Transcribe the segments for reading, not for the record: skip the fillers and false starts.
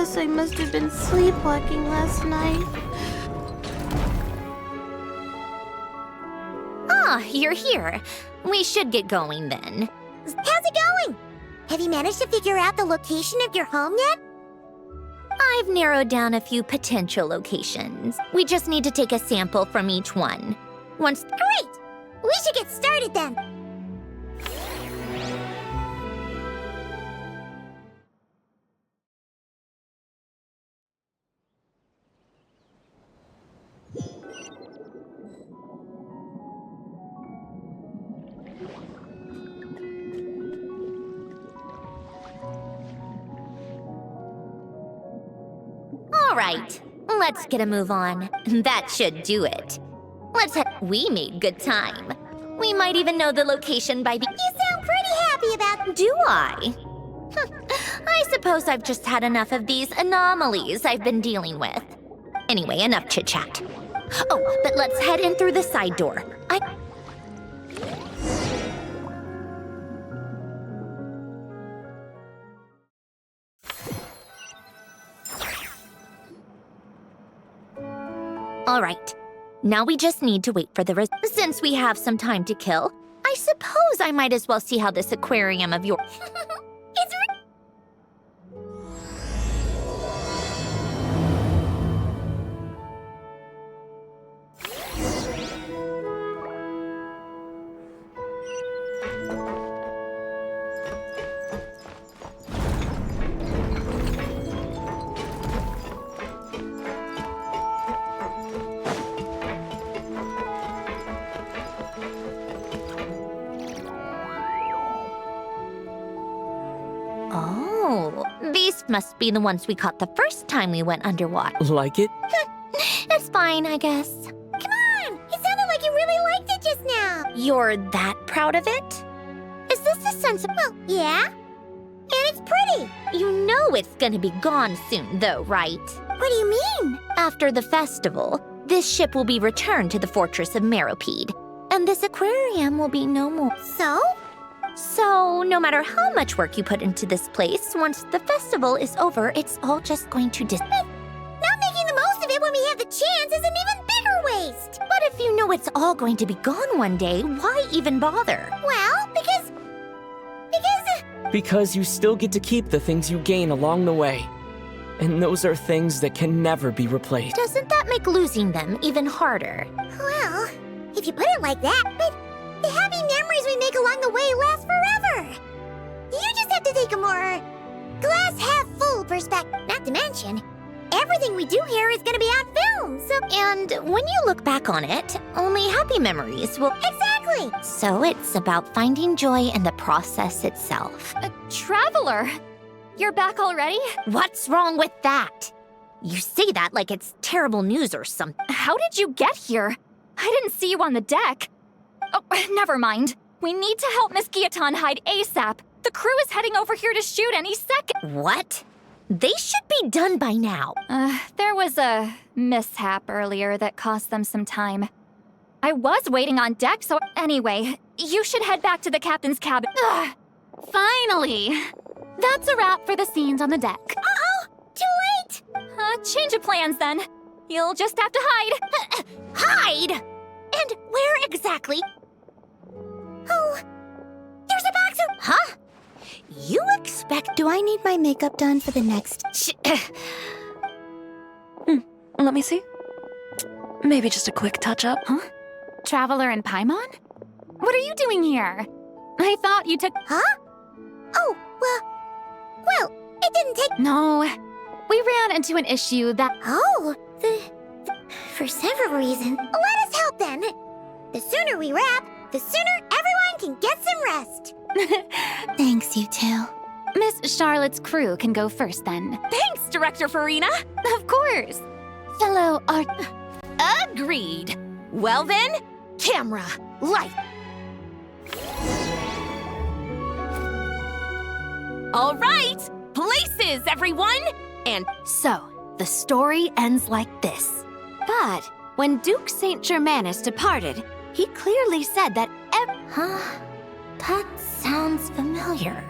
guess I must have been sleepwalking last night. Ah, you're here. We should get going then. How's it going? Have you managed to figure out the location of your home yet? I've narrowed down a few potential locations. We just need to take a sample from each one. Great! We should get started then. All right, let's get a move on. That should do it. We made good time. We might even know the location by the— You sound pretty happy about— Do I? I suppose I've just had enough of these anomalies I've been dealing with. Anyway, enough chit-chat. Oh, but let's head in through the side door. All right. Now we just need to wait for the Since we have some time to kill, I suppose I might as well see how this aquarium of yours— Oh, these must be the ones we caught the first time we went underwater. Like it? It's fine, I guess. Come on! It sounded like you really liked it just now. You're that proud of it? Is this a sensible— Well, yeah. And it's pretty. You know it's gonna be gone soon, though, right? What do you mean? After the festival, this ship will be returned to the fortress of Meropide, and this aquarium will be no more. So? So, no matter how much work you put into this place, once the festival is over, it's all just going to Not making the most of it when we have the chance is an even bigger waste. But if you know it's all going to be gone one day, why even bother? Well, because... Because you still get to keep the things you gain along the way. And those are things that can never be replaced. Doesn't that make losing them even harder? Well, if you put it like that, but the happy memories we make along the way last forever. You just have to take a more glass-half-full perspective. Not to mention, everything we do here is gonna be on film, so... And when you look back on it, only happy memories will— Exactly! So it's about finding joy in the process itself. Traveler! You're back already? What's wrong with that? You say that like it's terrible news or something. How did you get here? I didn't see you on the deck. Oh, never mind. We need to help Miss Guillotin hide ASAP. The crew is heading over here to shoot any second. What? They should be done by now. There was a mishap earlier that cost them some time. I was waiting on deck, so anyway, you should head back to the captain's cabin. Ugh. Finally! That's a wrap for the scenes on the deck. Uh-oh! Too late! Change of plans then. You'll just have to hide. Hide? And where exactly? Oh, there's a box of... Huh? You expect— Do I need my makeup done for the next... Let me see. Maybe just a quick touch-up. Huh? Traveler and Paimon? What are you doing here? I thought you took— Huh? Oh, well, it didn't take... No. We ran into an issue that— Oh, for several reasons. Let us help then. The sooner we wrap, the sooner everyone can get some rest. Thanks, you two. Miss Charlotte's crew can go first then. Thanks, Director Farina! Of course! Fellow art— Agreed. Well then, camera, light. All right, places, everyone! And So, the story ends like this. But when Duke Saint Germanus departed, he clearly said that Huh? That sounds familiar.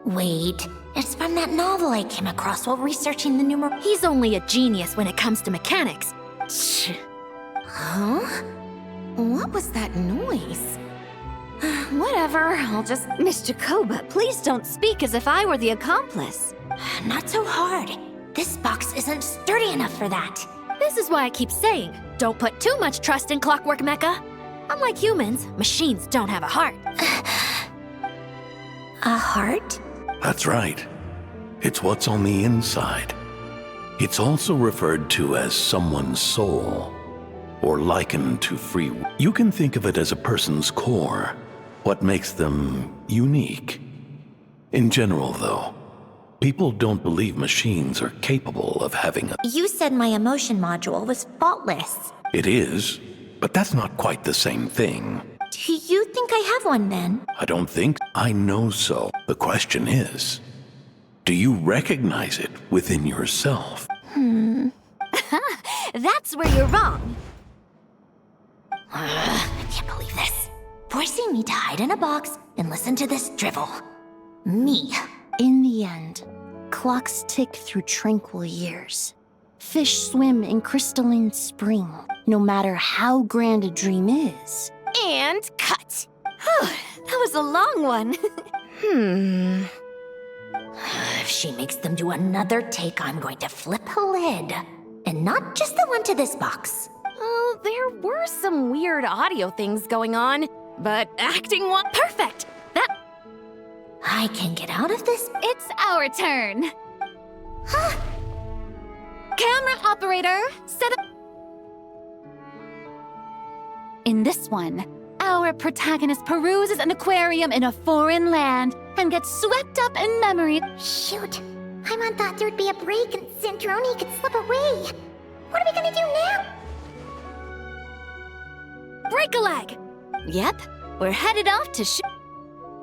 Wait, it's from that novel I came across while researching the numeral. He's only a genius when it comes to mechanics. Huh? What was that noise? Whatever, I'll just. Mr. Koba, please don't speak as if I were the accomplice. Not so hard. This box isn't sturdy enough for that. This is why I keep saying, don't put too much trust in Clockwork Mecha. Unlike humans, machines don't have a heart. A heart? That's right. It's what's on the inside. It's also referred to as someone's soul, or likened to free will. You can think of it as a person's core, what makes them unique. In general, though, people don't believe machines are capable of having a... You said my emotion module was faultless. It is, but that's not quite the same thing. Do you think I have one then? I don't think I know so. The question is, do you recognize it within yourself? That's where you're wrong. I can't believe this. Forcing me to hide in a box and listen to this drivel. Me. In the end, clocks tick through tranquil years. Fish swim in crystalline spring, no matter how grand a dream is. And cut. That was a long one. If she makes them do another take, I'm going to flip a lid. And not just the one to this box. Oh, there were some weird audio things going on, but acting one perfect. That I can get out of this. It's our turn. Camera operator, set up. In this one, our protagonist peruses an aquarium in a foreign land and gets swept up in memory. Shoot. Paimon thought there would be a break and Zandroni could slip away. What are we gonna do now? break a leg. Yep, we're headed off to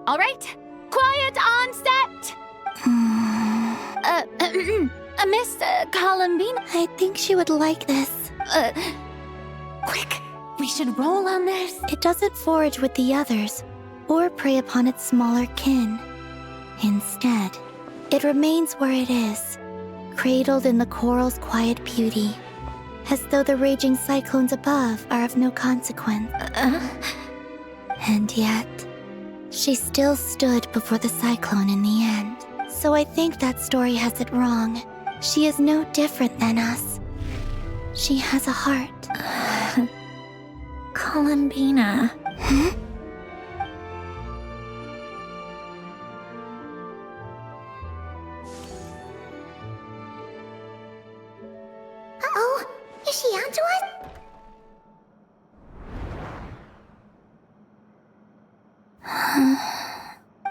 All right, quiet on set. Miss Columbine. I think she would like this. Quick, we should roll on this. It doesn't forage with the others, or prey upon its smaller kin. Instead, it remains where it is, cradled in the coral's quiet beauty, as though the raging cyclones above are of no consequence. And yet, she still stood before the cyclone in the end. So I think that story has it wrong. She is no different than us. She has a heart. Columbina. Uh-oh, is she onto us?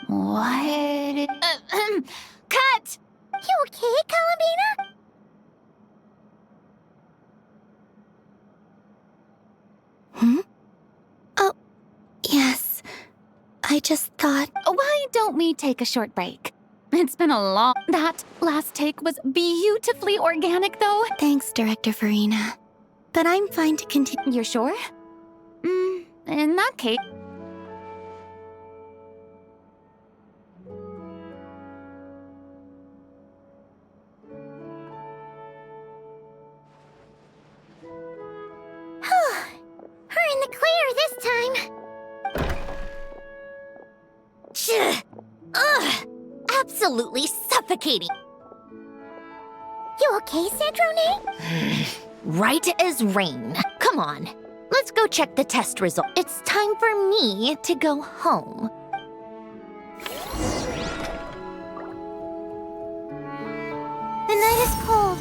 What? Cut! You okay, Columbina? Oh, yes. I just thought... Why don't we take a short break? It's been a long... That last take was beautifully organic, though. Thanks, Director Farina. But I'm fine to continue. You're sure? In that case... We're in the clear this time. Ugh! Absolutely suffocating. You okay, Sandrone? Right as rain. Come on, let's go check the test result. It's time for me to go home. The night is cold.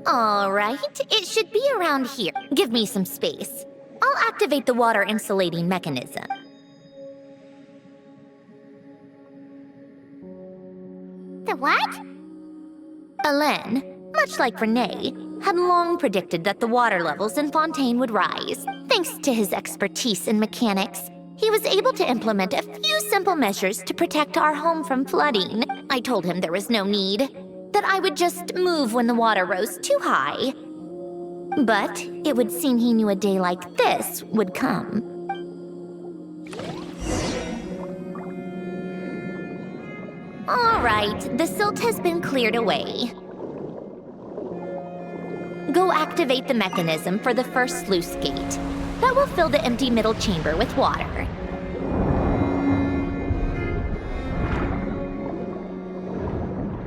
All right, it should be around here. Give me some space. I'll activate the water insulating mechanism. The what? Alen, much like Renee, had long predicted that the water levels in Fontaine would rise. Thanks to his expertise in mechanics, he was able to implement a few simple measures to protect our home from flooding. I told him there was no need, that I would just move when the water rose too high. But it would seem he knew a day like this would come. All right, the silt has been cleared away. Go activate the mechanism for the first sluice gate. That will fill the empty middle chamber with water.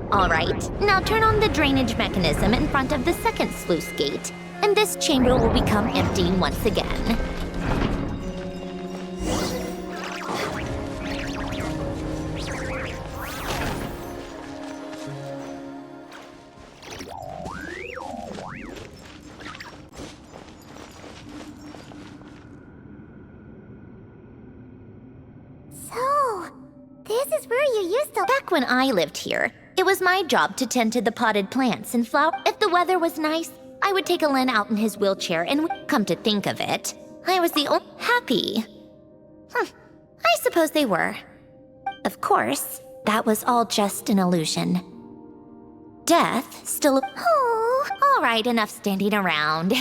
All right, now turn on the drainage mechanism in front of the second sluice gate, and this chamber will become empty once again. So, this is where you used to... Back when I lived here, it was my job to tend to the potted plants and flower. If the weather was nice, I would take Alen out in his wheelchair and come to think of it, I was the only happy. I suppose they were. Of course, that was all just an illusion. Death still... Oh, all right, enough standing around.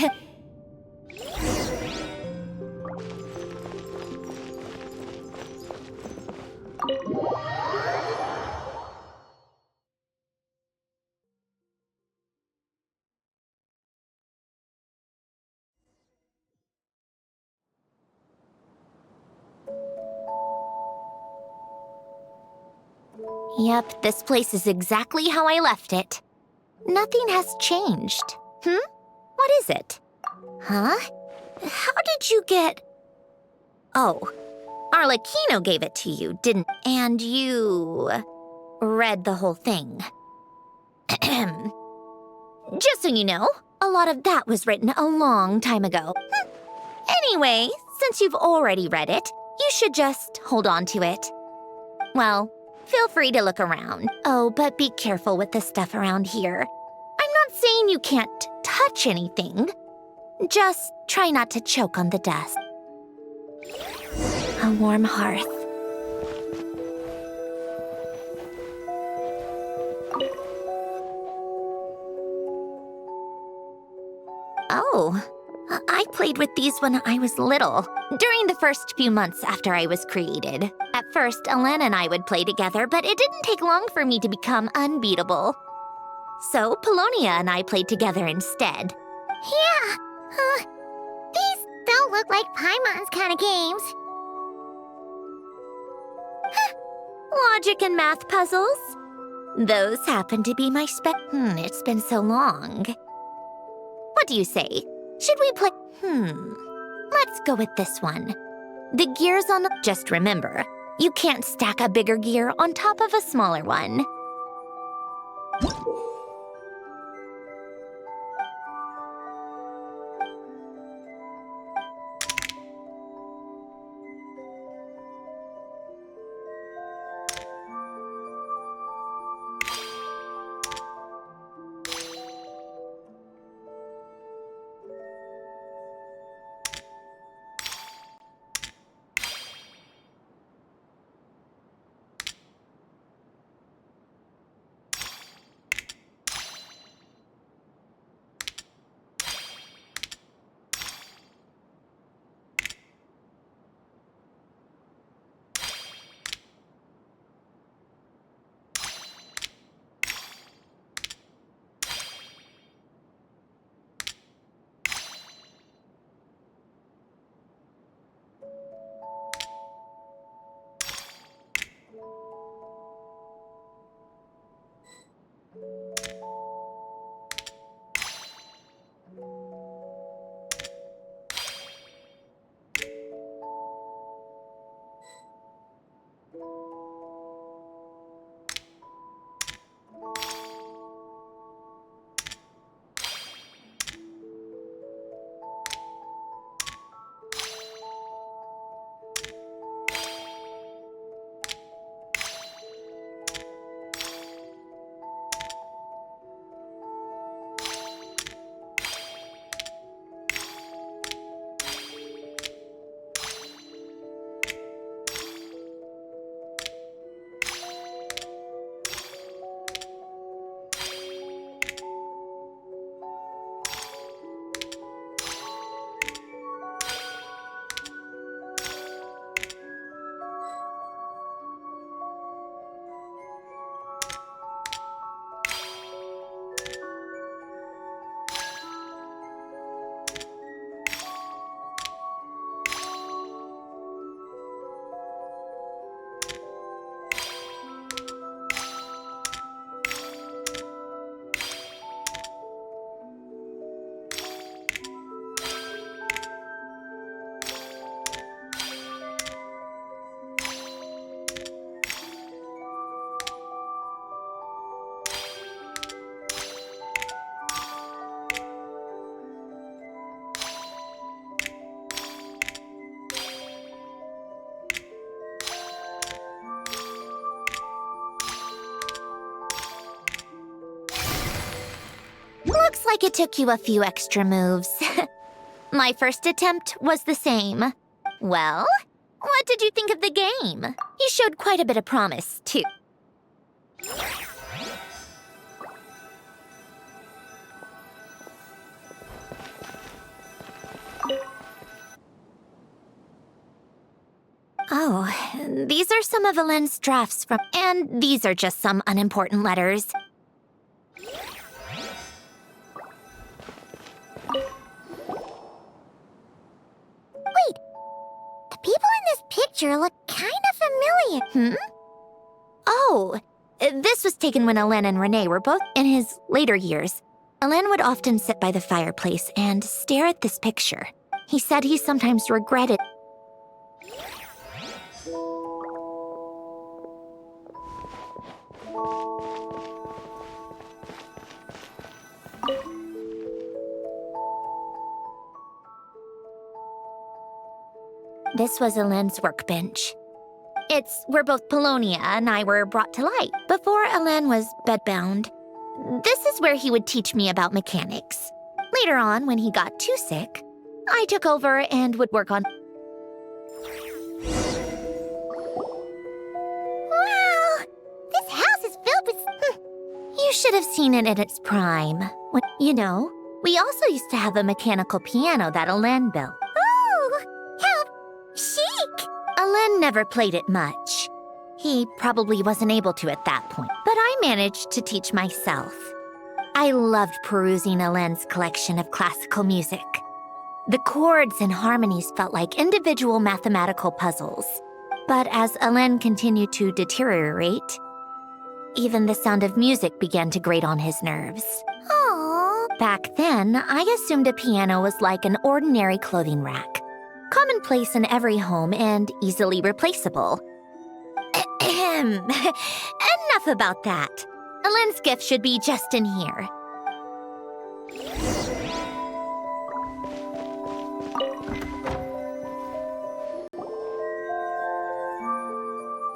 Yep, this place is exactly how I left it. Nothing has changed. What is it? Huh? How did you get... Oh, Arlecchino gave it to you, didn't... And you... read the whole thing. Just so you know, a lot of that was written a long time ago. Anyway, since you've already read it, you should just hold on to it. Well, feel free to look around. Oh, but be careful with the stuff around here. I'm not saying you can't touch anything. Just try not to choke on the dust. A warm hearth. Oh, I played with these when I was little, during the first few months after I was created. At first, Alen and I would play together, but it didn't take long for me to become unbeatable. So, Polonia and I played together instead. Yeah, these don't look like Paimon's kind of games. Logic and math puzzles? Those happen to be my it's been so long. What do you say? Should we play... Let's go with this one. The gears on the... Just remember, you can't stack a bigger gear on top of a smaller one. Looks like it took you a few extra moves. My first attempt was the same. Well, what did you think of the game? You showed quite a bit of promise, too. Oh, these are some of Ellen's drafts from... And these are just some unimportant letters. Wait, the people in this picture look kind of familiar. Oh, this was taken when Ellen and Renee were both in his later years. Ellen would often sit by the fireplace and stare at this picture. He said he sometimes regretted... This was Ellen's workbench. It's where both Polonia and I were brought to light before Ellen was bedbound. This is where he would teach me about mechanics. Later on, when he got too sick, I took over and would work on... Wow, this house is filled with... You should have seen it in its prime. You know, we also used to have a mechanical piano that Ellen built. Oh, how chic! Ellen never played it much. He probably wasn't able to at that point, but I managed to teach myself. I loved perusing Ellen's collection of classical music. The chords and harmonies felt like individual mathematical puzzles. But as Ellen continued to deteriorate, even the sound of music began to grate on his nerves. Aww. Back then, I assumed a piano was like an ordinary clothing rack, commonplace in every home and easily replaceable. Enough about that. Ellen's gift should be just in here.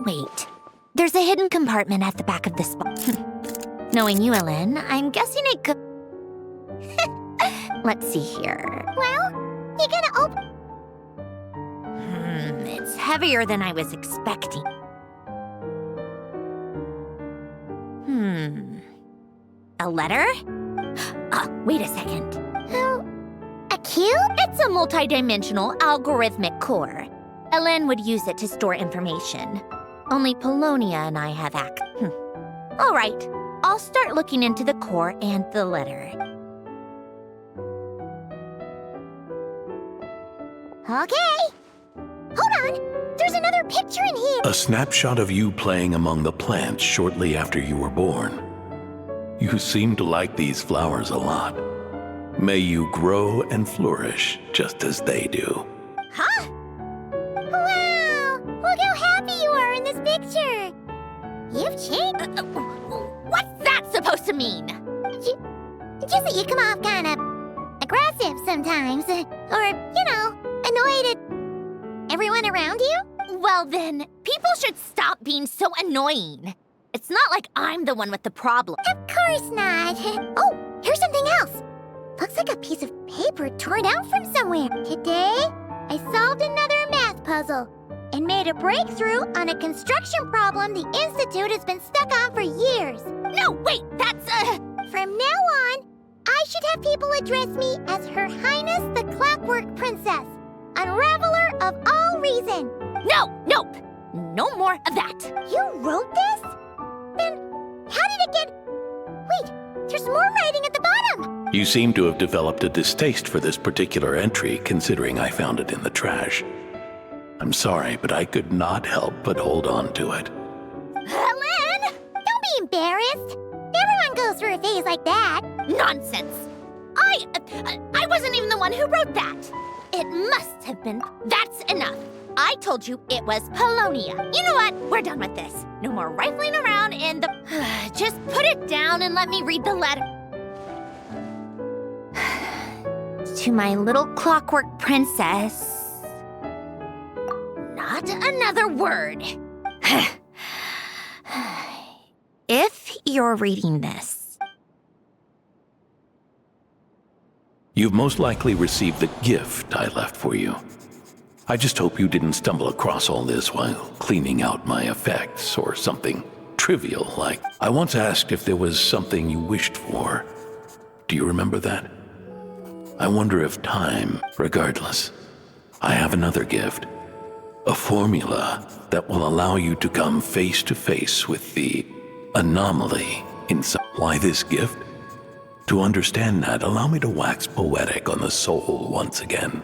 Wait, there's a hidden compartment at the back of this box. Knowing you, Ellen, I'm guessing it could... Let's see here. Well, you gonna open... It's heavier than I was expecting. A letter? Wait a second. A cube? It's a multidimensional algorithmic core. Ellen would use it to store information. Only Polonia and I have All right, I'll start looking into the core and the letter. Okay. Hold on. There's another picture in here. A snapshot of you playing among the plants shortly after you were born. You seem to like these flowers a lot. May you grow and flourish just as they do. Huh? Wow! Look how happy you are in this picture. You've changed. What's that supposed to mean? Just that you come off kind of aggressive sometimes. Or, annoyed at everyone around you. Well then, people should stop being so annoying. It's not like I'm the one with the problem. Of course not. Oh, here's something else. Looks like a piece of paper torn out from somewhere. Today, I solved another math puzzle and made a breakthrough on a construction problem the Institute has been stuck on for years. No, wait, that's From now on, I should have people address me as Her Highness the Clockwork Princess, Unraveler of all reason. Nope. No more of that. You wrote this? Then how did it get... Wait, there's more writing at the bottom. You seem to have developed a distaste for this particular entry, considering I found it in the trash. I'm sorry, but I could not help but hold on to it. Ellen! Don't be embarrassed. Everyone goes through a phase like that. Nonsense. I wasn't even the one who wrote that. It must have been... That's enough. I told you it was Polonia. You know what? We're done with this. No more rifling around in the... Just put it down and let me read the letter. To my little clockwork princess. Not another word. If you're reading this, You've most likely received the gift I left for you. I just hope you didn't stumble across all this while cleaning out my effects or something trivial like I once asked if there was something you wished for. Do you remember that? I wonder if time, regardless. I have another gift. A formula that will allow you to come face to face with the anomaly inside. Why this gift? To understand that, allow me to wax poetic on the soul once again.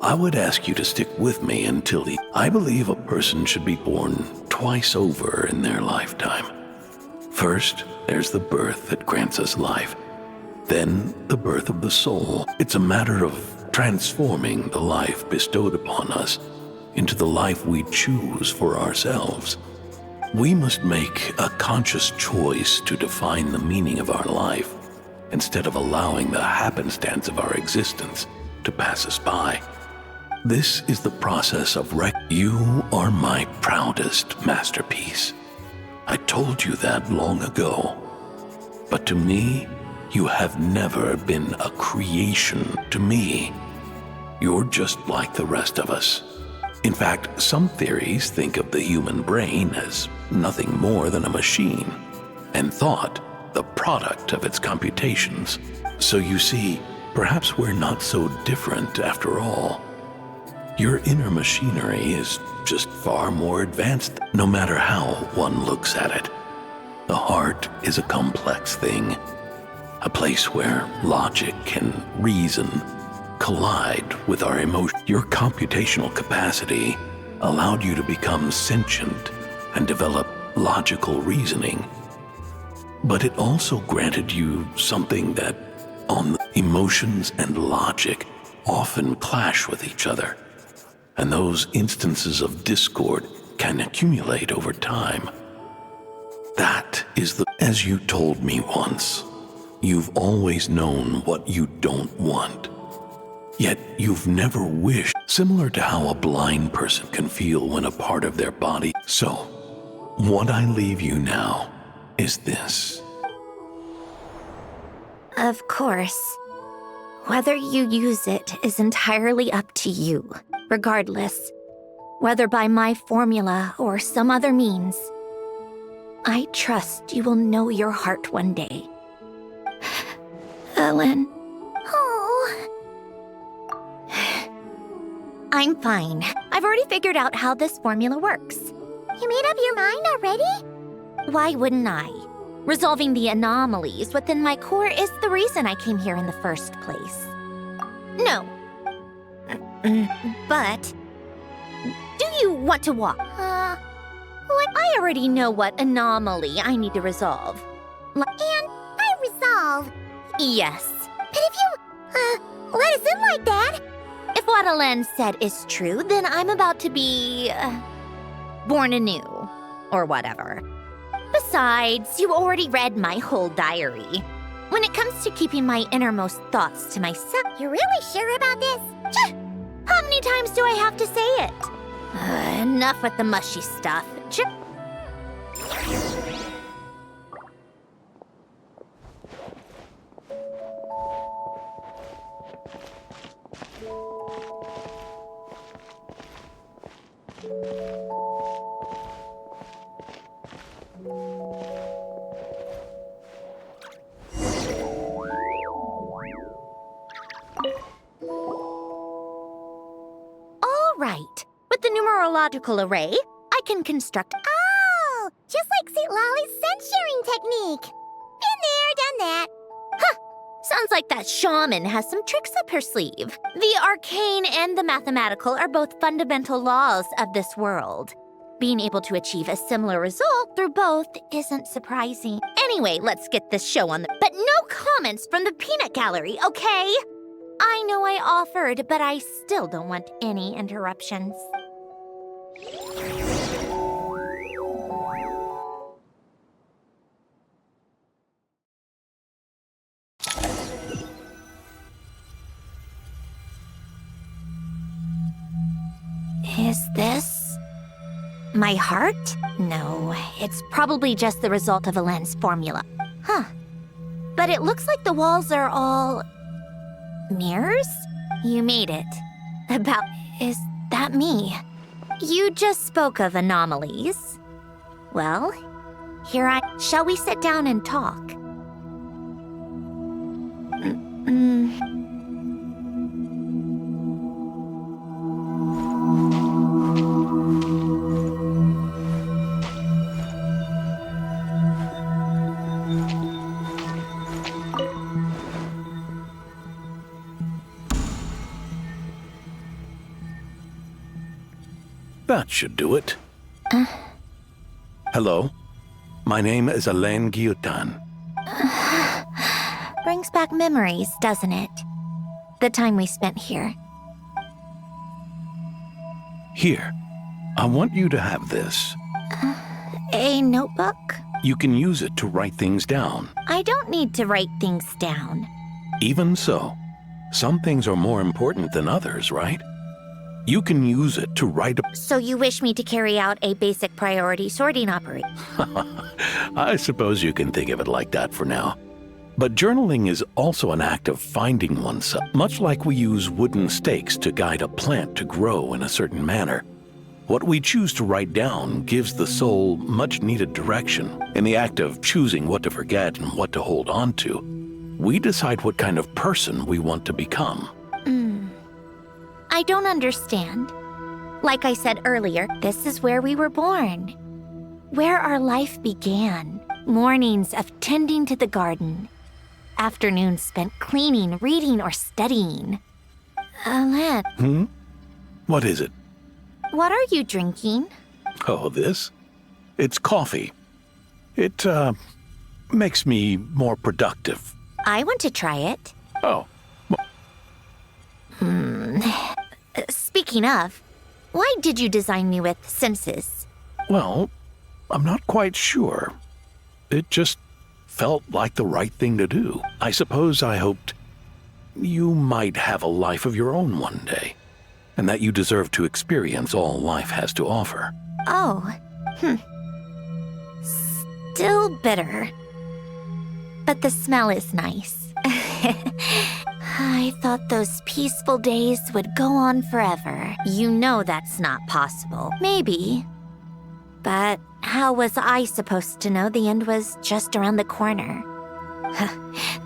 I would ask you to stick with me until I believe a person should be born twice over in their lifetime. First, there's the birth that grants us life. Then, the birth of the soul. It's a matter of transforming the life bestowed upon us into the life we choose for ourselves. We must make a conscious choice to define the meaning of our life instead of allowing the happenstance of our existence to pass us by. This is the process of You are my proudest masterpiece. I told you that long ago. But to me, you have never been a creation. To me, you're just like the rest of us. In fact, some theories think of the human brain as nothing more than a machine, and thought the product of its computations. So you see, perhaps we're not so different after all. Your inner machinery is just far more advanced, no matter how one looks at it. The heart is a complex thing, a place where logic and reason collide with our emotion. Your computational capacity allowed you to become sentient and develop logical reasoning. But it also granted you something that, emotions and logic often clash with each other. And those instances of discord can accumulate over time. That is as you told me once, you've always known what you don't want. Yet you've never wished, similar to how a blind person can feel when a part of their body. So, what I leave you now is this. Of course. Whether you use it is entirely up to you. Regardless, whether by my formula or some other means, I trust you will know your heart one day. Ellen. Oh. I'm fine. I've already figured out how this formula works. You made up your mind already? Why wouldn't I? Resolving the anomalies within my core is the reason I came here in the first place. No. But, do you want to walk? What? I already know what anomaly I need to resolve. And I resolve. Yes. But if you, let us in like that. If what Alen said is true, then I'm about to be, born anew. Or whatever. Besides, you already read my whole diary. When it comes to keeping my innermost thoughts to myself... You're really sure about this? How many times do I have to say it? Enough with the mushy stuff. Right. With the numerological array, I can construct... Oh! Just like St. Lolly's scent-sharing technique. Been there, done that. Huh! Sounds like that shaman has some tricks up her sleeve. The arcane and the mathematical are both fundamental laws of this world. Being able to achieve a similar result through both isn't surprising. Anyway, let's get this show on the... But no comments from the peanut gallery, okay? I know I offered, but I still don't want any interruptions. Is this my heart? No, it's probably just the result of Alen's formula. Huh. But it looks like the walls are all Mirrors? You made it. Is that me? You just spoke of anomalies. Well, shall we sit down and talk? That should do it. Hello, my name is Alain Guillotin. Brings back memories, doesn't it? The time we spent here. Here, I want you to have this. A notebook? You can use it to write things down. I don't need to write things down. Even so, some things are more important than others, right? You can use it to write a... So you wish me to carry out a basic priority sorting operation? I suppose you can think of it like that for now. But journaling is also an act of finding oneself, much like we use wooden stakes to guide a plant to grow in a certain manner. What we choose to write down gives the soul much-needed direction. In the act of choosing what to forget and what to hold on to, we decide what kind of person we want to become. I don't understand. Like I said earlier, this is where we were born. Where our life began. Mornings of tending to the garden. Afternoons spent cleaning, reading, or studying. Alain. What is it? What are you drinking? Oh, this? It's coffee. It, makes me more productive. I want to try it. Oh. Speaking of, why did you design me with senses? Well, I'm not quite sure. It just felt like the right thing to do. I suppose I hoped you might have a life of your own one day, and that you deserve to experience all life has to offer. Oh, Still bitter. But the smell is nice. I thought those peaceful days would go on forever. You know that's not possible. Maybe. But how was I supposed to know the end was just around the corner?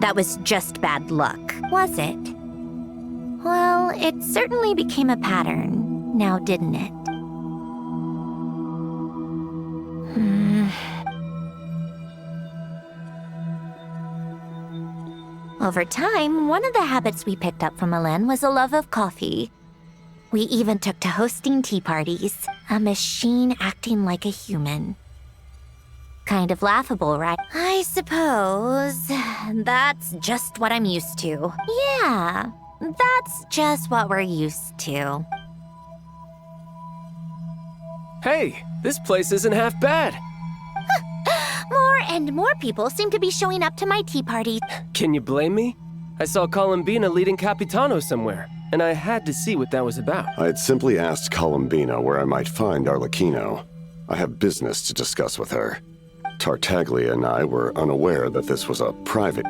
That was just bad luck, was it? Well, it certainly became a pattern, now didn't it? Over time, one of the habits we picked up from Alain was a love of coffee. We even took to hosting tea parties, a machine acting like a human. Kind of laughable, right? I suppose that's just what I'm used to. Yeah, that's just what we're used to. Hey, this place isn't half bad. More and more people seem to be showing up to my tea parties. Can you blame me? I saw Columbina leading Capitano somewhere, and I had to see what that was about. I had simply asked Columbina where I might find Arlecchino. I have business to discuss with her. Tartaglia and I were unaware that this was a private...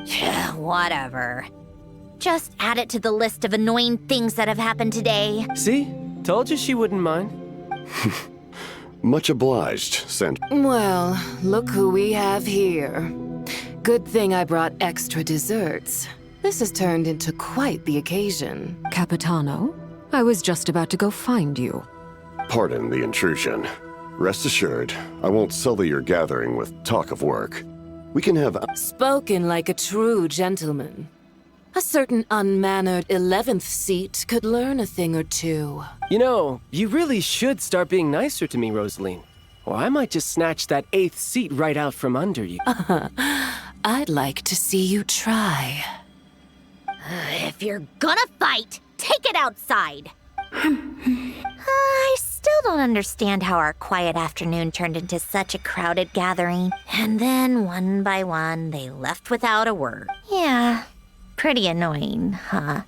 Whatever. Just add it to the list of annoying things that have happened today. See? Told you she wouldn't mind. Much obliged, Sent. Well, look who we have here. Good thing I brought extra desserts. This has turned into quite the occasion. Capitano, I was just about to go find you. Pardon the intrusion. Rest assured, I won't sully your gathering with talk of work. We can have... Spoken like a true gentleman. A certain unmannered 11th seat could learn a thing or two. You know, you really should start being nicer to me, Rosaline. Or I might just snatch that 8th seat right out from under you. I'd like to see you try. If you're gonna fight, take it outside. I still don't understand how our quiet afternoon turned into such a crowded gathering. And then, one by one, they left without a word. Yeah, pretty annoying, huh?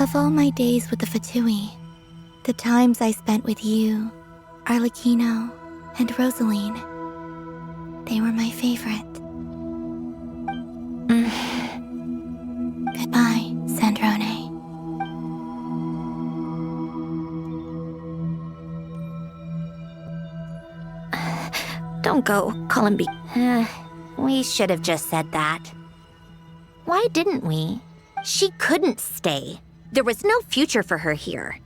Of all my days with the Fatui, the times I spent with you, Arlecchino, and Rosaline, they were my favorite. Goodbye, Sandrone. Don't go, Columbi. We should have just said that. Why didn't we? She couldn't stay. There was no future for her here.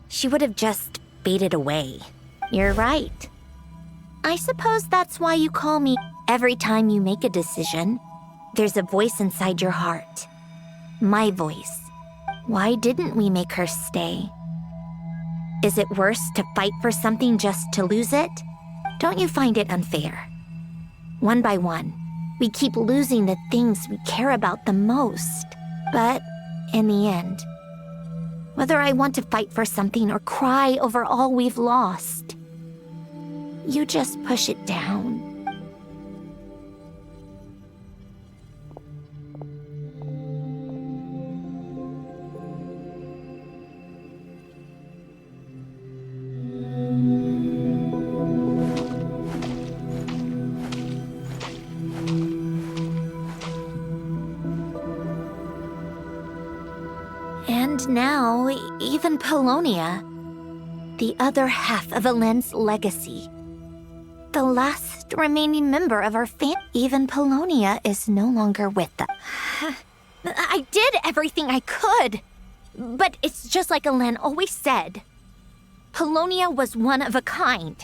She would have just faded away. You're right. I suppose that's why you call me. Every time you make a decision, there's a voice inside your heart. My voice. Why didn't we make her stay? Is it worse to fight for something just to lose it? Don't you find it unfair? One by one, we keep losing the things we care about the most. But in the end, whether I want to fight for something or cry over all we've lost, you just push it down. And now, even Polonia, the other half of Elend's legacy, the last remaining member of our even Polonia is no longer with us. I did everything I could, but it's just like Elend always said. Polonia was one of a kind.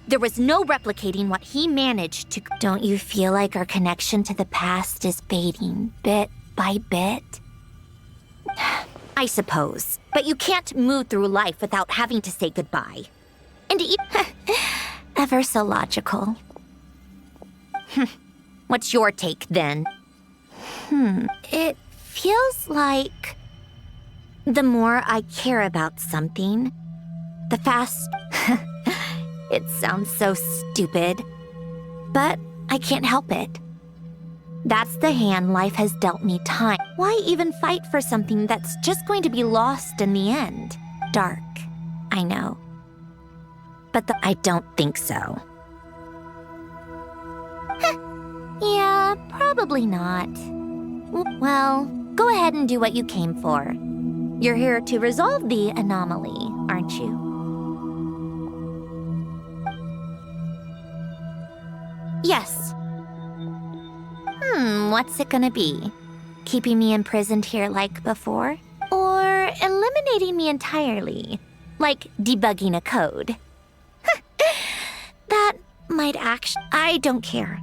There was no replicating what he managed to. Don't you feel like our connection to the past is fading bit by bit? I suppose, but you can't move through life without having to say goodbye. And ever so logical. What's your take, then? It feels like the more I care about something, the fast... It sounds so stupid, but I can't help it. That's the hand life has dealt me time. Why even fight for something that's just going to be lost in the end? Dark, I know. But I don't think so. Yeah, probably not. Well, go ahead and do what you came for. You're here to resolve the anomaly, aren't you? Yes. What's it gonna be? Keeping me imprisoned here like before? Or eliminating me entirely? Like debugging a code? That might actually... I don't care.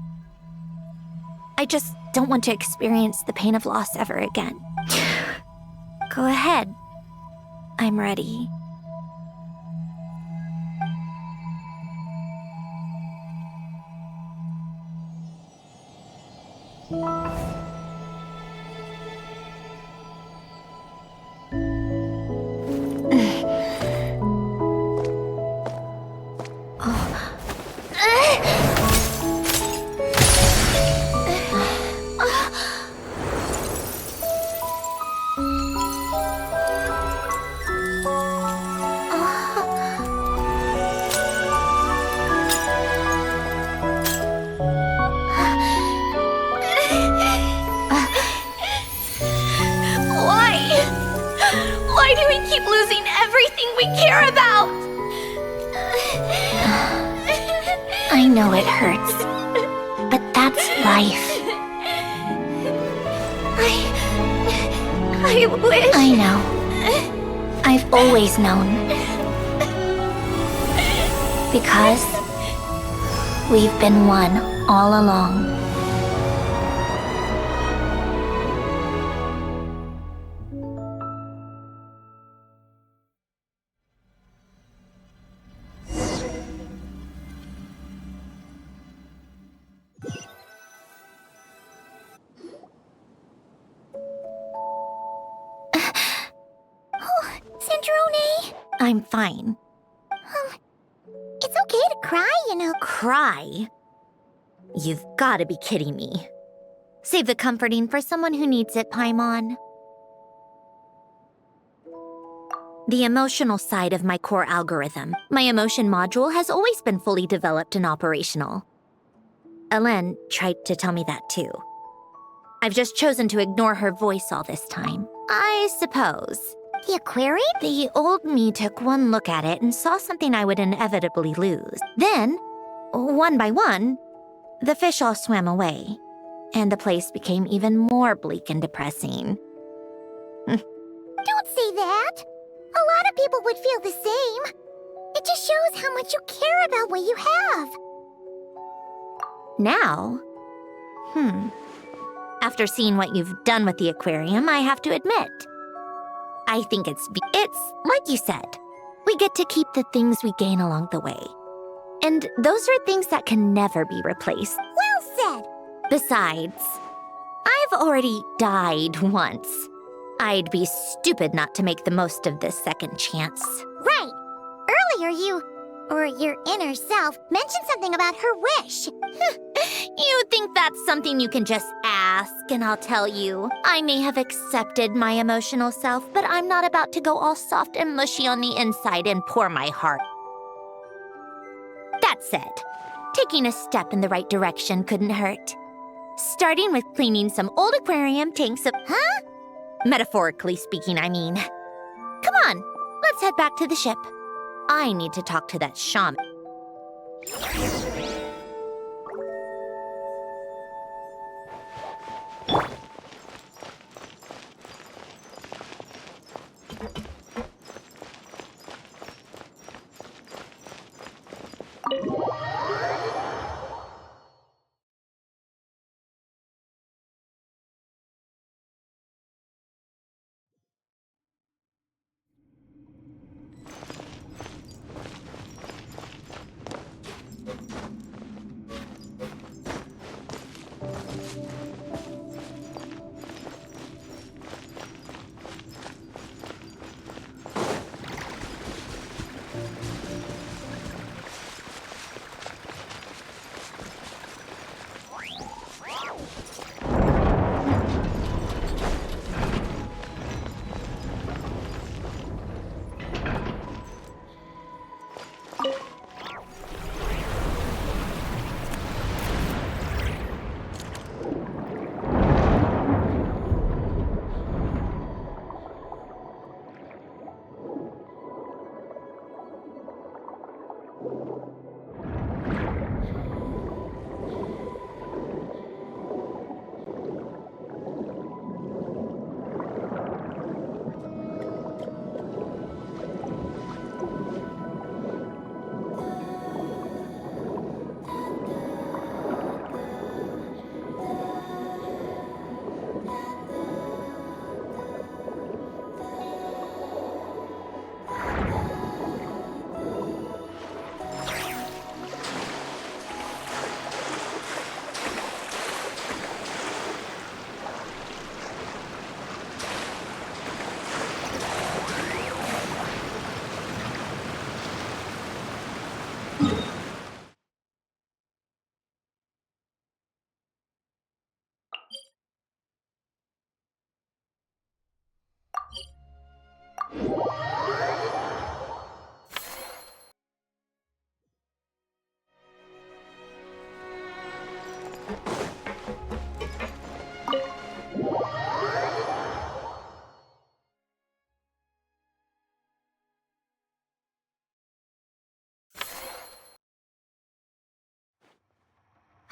I just don't want to experience the pain of loss ever again. Go ahead. I'm ready. Why do we keep losing everything we care about? I know it hurts, but that's life. I wish... I know. I've always known. Because we've been one all along. Sandrone! I'm fine. It's okay to cry, you know. Cry? You've got to be kidding me. Save the comforting for someone who needs it, Paimon. The emotional side of my core algorithm. My emotion module has always been fully developed and operational. Elen tried to tell me that too. I've just chosen to ignore her voice all this time. I suppose. The aquarium? The old me took one look at it and saw something I would inevitably lose. Then, one by one, the fish all swam away, and the place became even more bleak and depressing. Don't say that. A lot of people would feel the same. It just shows how much you care about what you have. Now? After seeing what you've done with the aquarium, I have to admit, I think it's like you said. We get to keep the things we gain along the way. And those are things that can never be replaced. Well said. Besides, I've already died once. I'd be stupid not to make the most of this second chance. Right. Earlier your inner self mentioned something about her wish. You think that's something you can just ask, and I'll tell you. I may have accepted my emotional self, but I'm not about to go all soft and mushy on the inside and pour my heart. That said, taking a step in the right direction couldn't hurt. Starting with cleaning some old aquarium tanks of... Huh? Metaphorically speaking, I mean. Come on, let's head back to the ship. I need to talk to that shaman.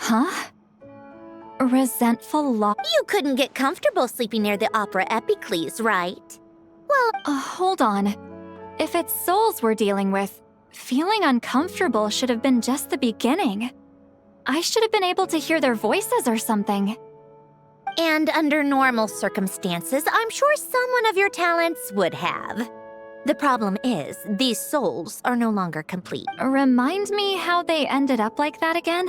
Huh? Resentful law. You couldn't get comfortable sleeping near the Opera Epicles, right? Well, hold on. If it's souls we're dealing with, feeling uncomfortable should have been just the beginning. I should have been able to hear their voices or something. And under normal circumstances, I'm sure someone of your talents would have. The problem is, these souls are no longer complete. Remind me how they ended up like that again?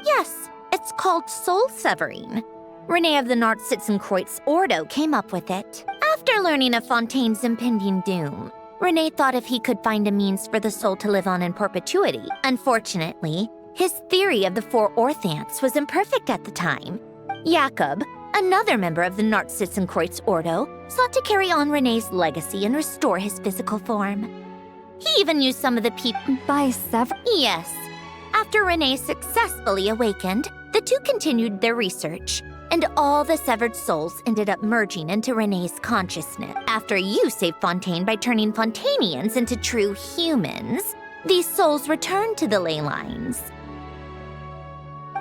Yes, it's called soul severing. Renee of the Nartsitzenkreuz Ordo came up with it. After learning of Fontaine's impending doom, Renee thought if he could find a means for the soul to live on in perpetuity. Unfortunately, his theory of the four Orthants was imperfect at the time. Jakob, Another member of the Nartschitzenkreuz Ordo sought to carry on Rene's legacy and restore his physical form. He even used some of the people By several? Yes. After Rene successfully awakened, the two continued their research, and all the severed souls ended up merging into Rene's consciousness. After you saved Fontaine by turning Fontainians into true humans, these souls returned to the ley lines.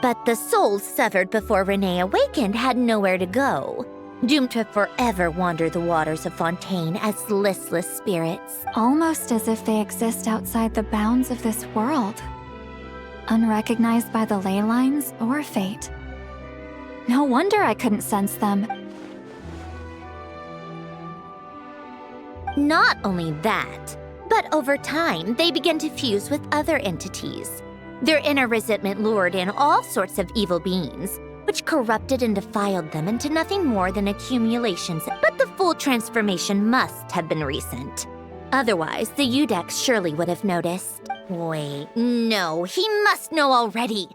But the souls severed before Rene awakened had nowhere to go, doomed to forever wander the waters of Fontaine as listless spirits. Almost as if they exist outside the bounds of this world. Unrecognized by the ley lines or fate. No wonder I couldn't sense them. Not only that, but over time, they began to fuse with other entities. Their inner resentment lured in all sorts of evil beings, which corrupted and defiled them into nothing more than accumulations. But the full transformation must have been recent. Otherwise, the Udex surely would have noticed. Wait, no, he must know already.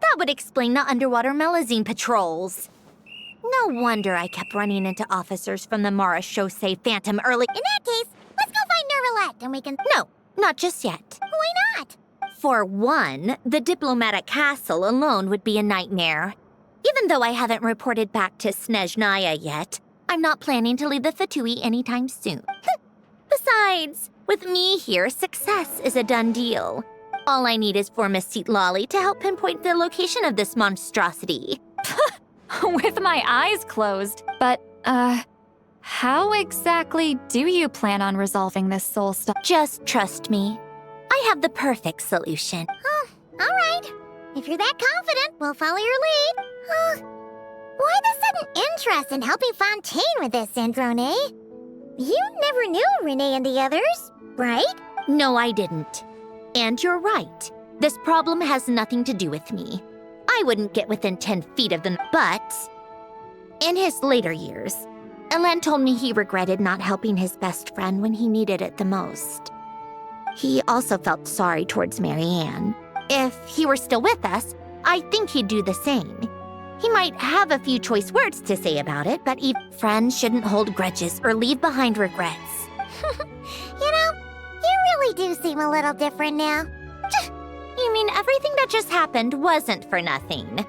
That would explain the underwater Melazine patrols. No wonder I kept running into officers from the Mara Chaussee Phantom early. In that case, let's go find Nervalette and we can... No, not just yet. Why not? For one, the diplomatic castle alone would be a nightmare. Even though I haven't reported back to Snezhnaya yet, I'm not planning to leave the Fatui anytime soon. Besides, with me here, success is a done deal. All I need is for Miss Citlali to help pinpoint the location of this monstrosity. With my eyes closed. But, how exactly do you plan on resolving this soul stuff? Just trust me. I have the perfect solution. Oh, all right. If you're that confident, we'll follow your lead. Why the sudden interest in helping Fontaine with this, Androne? You never knew Rene and the others, right? No, I didn't. And you're right. This problem has nothing to do with me. I wouldn't get within 10 feet of them. But in his later years, Elen told me he regretted not helping his best friend when he needed it the most. He also felt sorry towards Marianne. If he were still with us, I think he'd do the same. He might have a few choice words to say about it, but even friends shouldn't hold grudges or leave behind regrets. You know, you really do seem a little different now. You mean everything that just happened wasn't for nothing?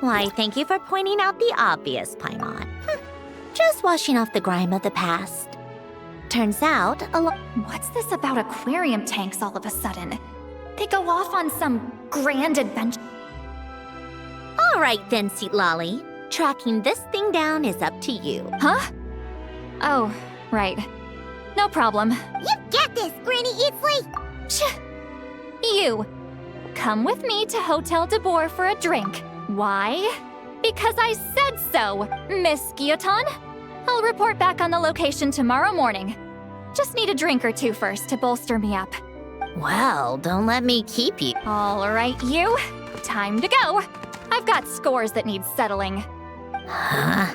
Why, thank you for pointing out the obvious, Paimon. Just washing off the grime of the past. Turns out, What's this about aquarium tanks all of a sudden? They go off on some grand adventure. All right then, Citlali. Tracking this thing down is up to you. Huh? Oh, right. No problem. You got this, Granny Eatsley! You! Come with me to Hotel de Boer for a drink. Why? Because I said so, Miss Guillotin. I'll report back on the location tomorrow morning. Just need a drink or two first to bolster me up. Well, don't let me keep you. All right, you. Time to go. I've got scores that need settling. Huh?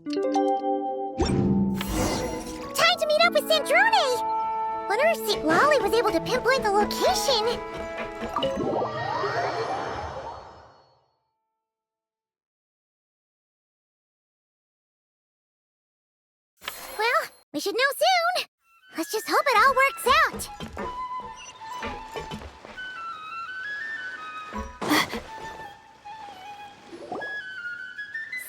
Time to meet up with Sandrone! Wonder if Citlali was able to pinpoint the location. Well, we should know soon. Let's just hope it all works out.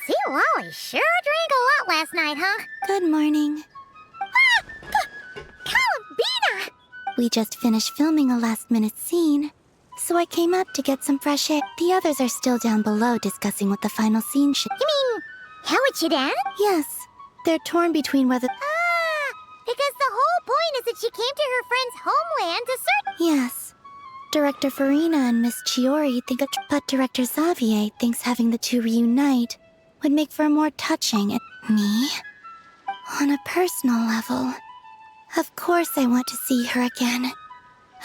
Citlali sure drank a lot last night, huh? Good morning. Ah! We just finished filming a last-minute scene, so I came up to get some fresh air. The others are still down below discussing what the final scene should. You mean Howard Shidan? Yes, they're torn between whether. Because the whole point is that she came to her friend's homeland to search. Yes. Director Farina and Miss Chiori think of. But Director Xavier thinks having the two reunite would make for a more touching. Me? On a personal level, of course I want to see her again.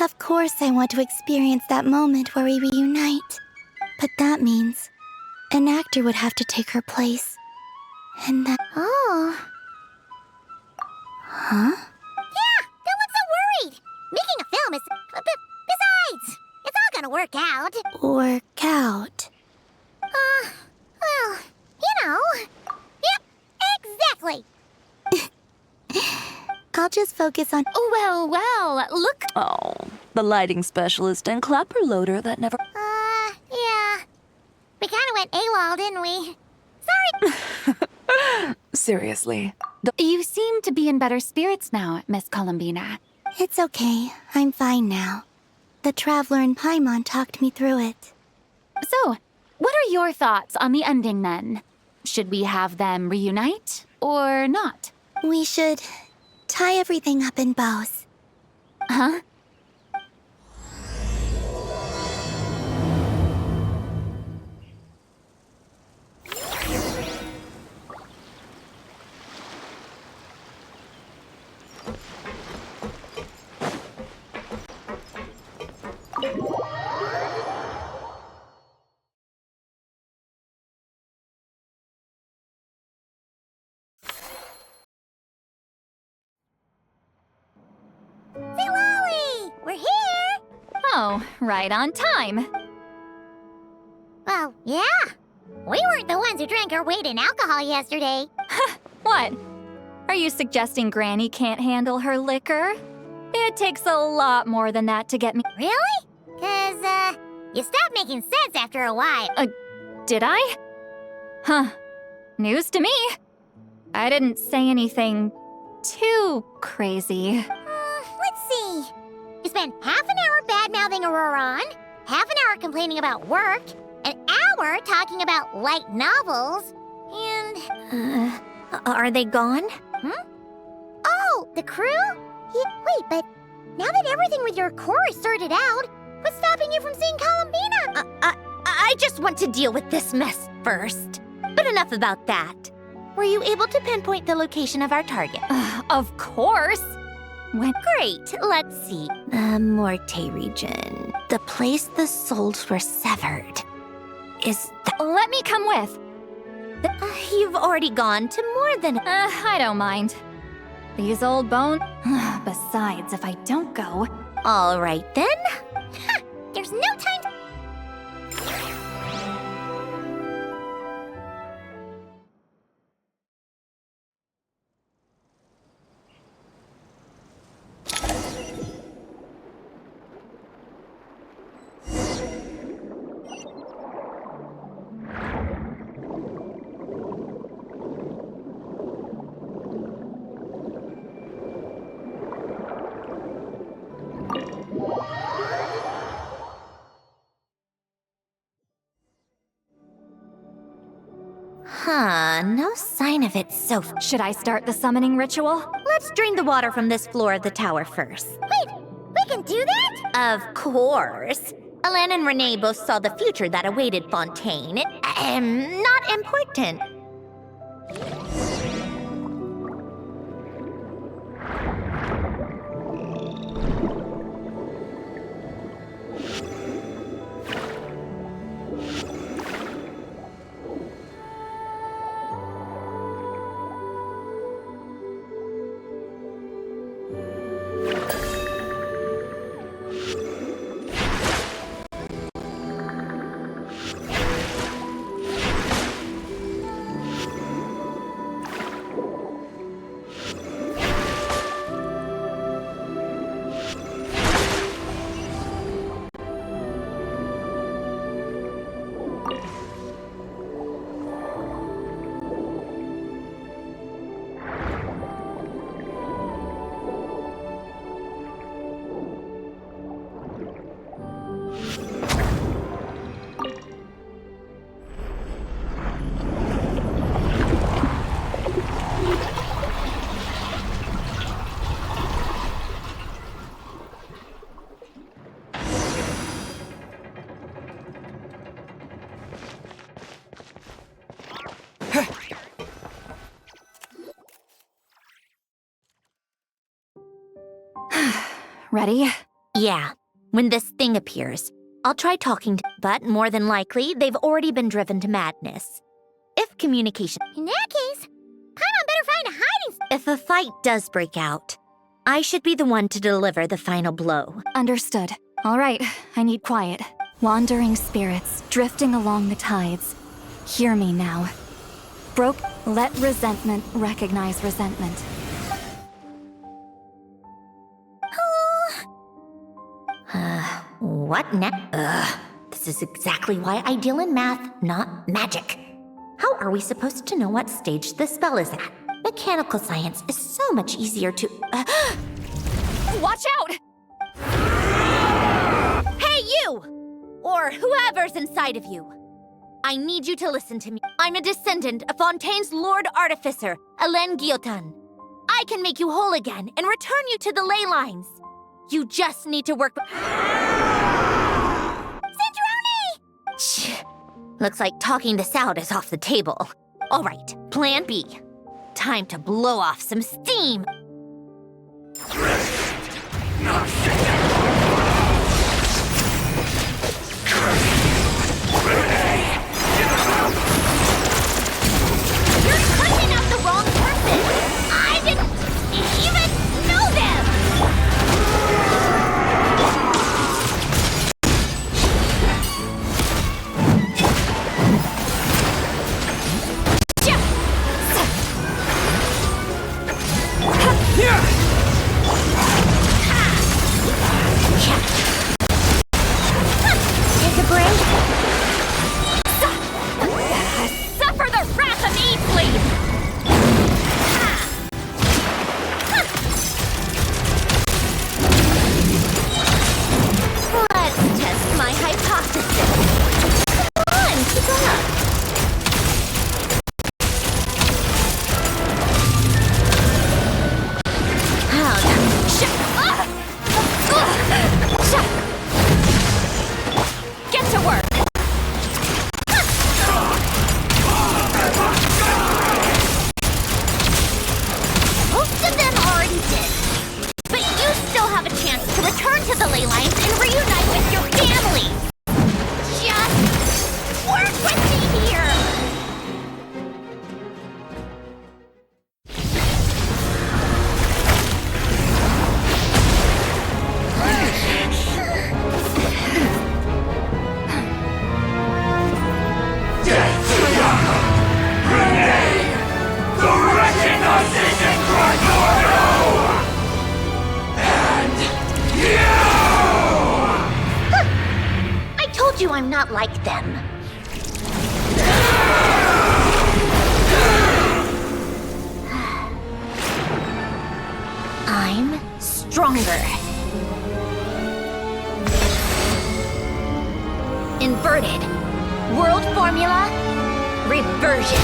Of course I want to experience that moment where we reunite. But that means an actor would have to take her place. And that. Oh. Huh? Yeah, don't look so worried. Making a film is. Besides, it's all gonna work out. Work out. Well, you know. Yep, exactly. I'll just focus on. Well, look. Oh, the lighting specialist and clapper loader that never. Yeah. We kinda went AWOL, didn't we? Sorry. Seriously. You seem to be in better spirits now, Miss Columbina. It's okay. I'm fine now. The Traveler in Paimon talked me through it. So, what are your thoughts on the ending then? Should we have them reunite or not? We should tie everything up in bows. Huh? Lolly! We're here! Oh, right on time. Well, yeah. We weren't the ones who drank our weight in alcohol yesterday. What? Are you suggesting Granny can't handle her liquor? It takes a lot more than that to get me. Really? 'Cause, you stopped making sense after a while. Did I? Huh. News to me. I didn't say anything too crazy. Let's see. You spent half an hour bad-mouthing Auroron, half an hour complaining about work, an hour talking about light novels, and... Are they gone? Oh, the crew? Wait, but now that everything with your core is sorted out, what's stopping you from seeing Columbina? I just want to deal with this mess first. But enough about that. Were you able to pinpoint the location of our target? Of course. Great. Let's see. The Morte region. The place the souls were severed. Is that... Let me come with. You've already gone to more than... I don't mind. These old bones... Besides, if I don't go... All right, then. There's no time to... No sign of it so far. Should I start the summoning ritual? Let's drain the water from this floor of the tower first. Wait, we can do that? Of course. Alan and Renee both saw the future that awaited Fontaine. Not important. Ready? Yeah. When this thing appears, I'll try talking to, but more than likely, they've already been driven to madness. If communication... In that case, Paimon better find a hiding... If a fight does break out, I should be the one to deliver the final blow. Understood. All right, I need quiet. Wandering spirits, drifting along the tides. Hear me now. Let resentment recognize resentment. What now? This is exactly why I deal in math, not magic. How are we supposed to know what stage the spell is at? Mechanical science is so much easier to... Watch out! Hey, you! Or whoever's inside of you. I need you to listen to me. I'm a descendant of Fontaine's Lord Artificer, Alain Guillotin. I can make you whole again and return you to the ley lines. You just need to work... Centrone! Shh. Looks like talking this out is off the table. All right, plan B. Time to blow off some steam. You're cutting out the wrong person. I didn't even know them. Take a break. Suffer the wrath of Eastleaf! Let's test my hypothesis. Come on, keep up. Get to work! Most of them already did. But you still have a chance to return to the ley lines and reunite with your family. Just work with me here. I told you I'm not like them. I'm stronger. Inverted. World formula. Reversion.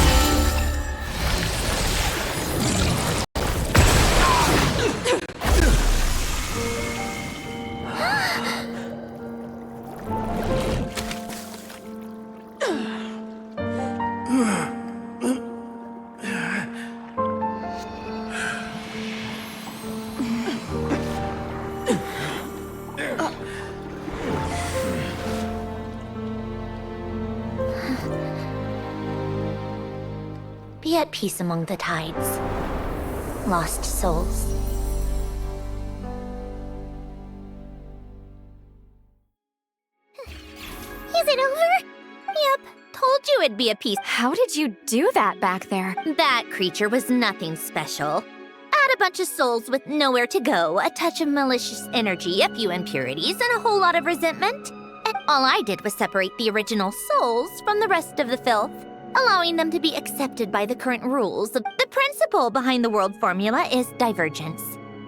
Be at peace among the tides. Lost souls. Is it over? Yep, told you it'd be a piece. How did you do that back there? That creature was nothing special. Add a bunch of souls with nowhere to go, a touch of malicious energy, a few impurities, and a whole lot of resentment. And all I did was separate the original souls from the rest of the filth, allowing them to be accepted by the current rules. The principle behind the world formula is divergence.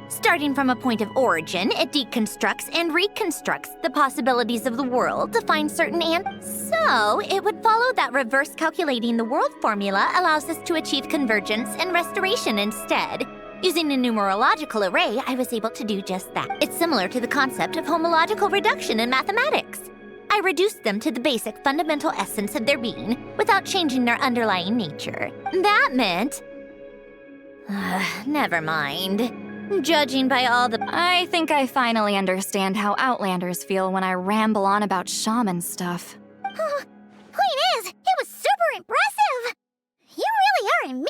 Starting from a point of origin, it deconstructs and reconstructs the possibilities of the world to find certain answers. So, it would follow that reverse calculating the world formula allows us to achieve convergence and restoration instead. Using a numerological array, I was able to do just that. It's similar to the concept of homological reduction in mathematics. I reduced them to the basic fundamental essence of their being without changing their underlying nature. That meant... never mind. Judging by all the... I think I finally understand how Outlanders feel when I ramble on about shaman stuff. Point is, it was super impressive. You really are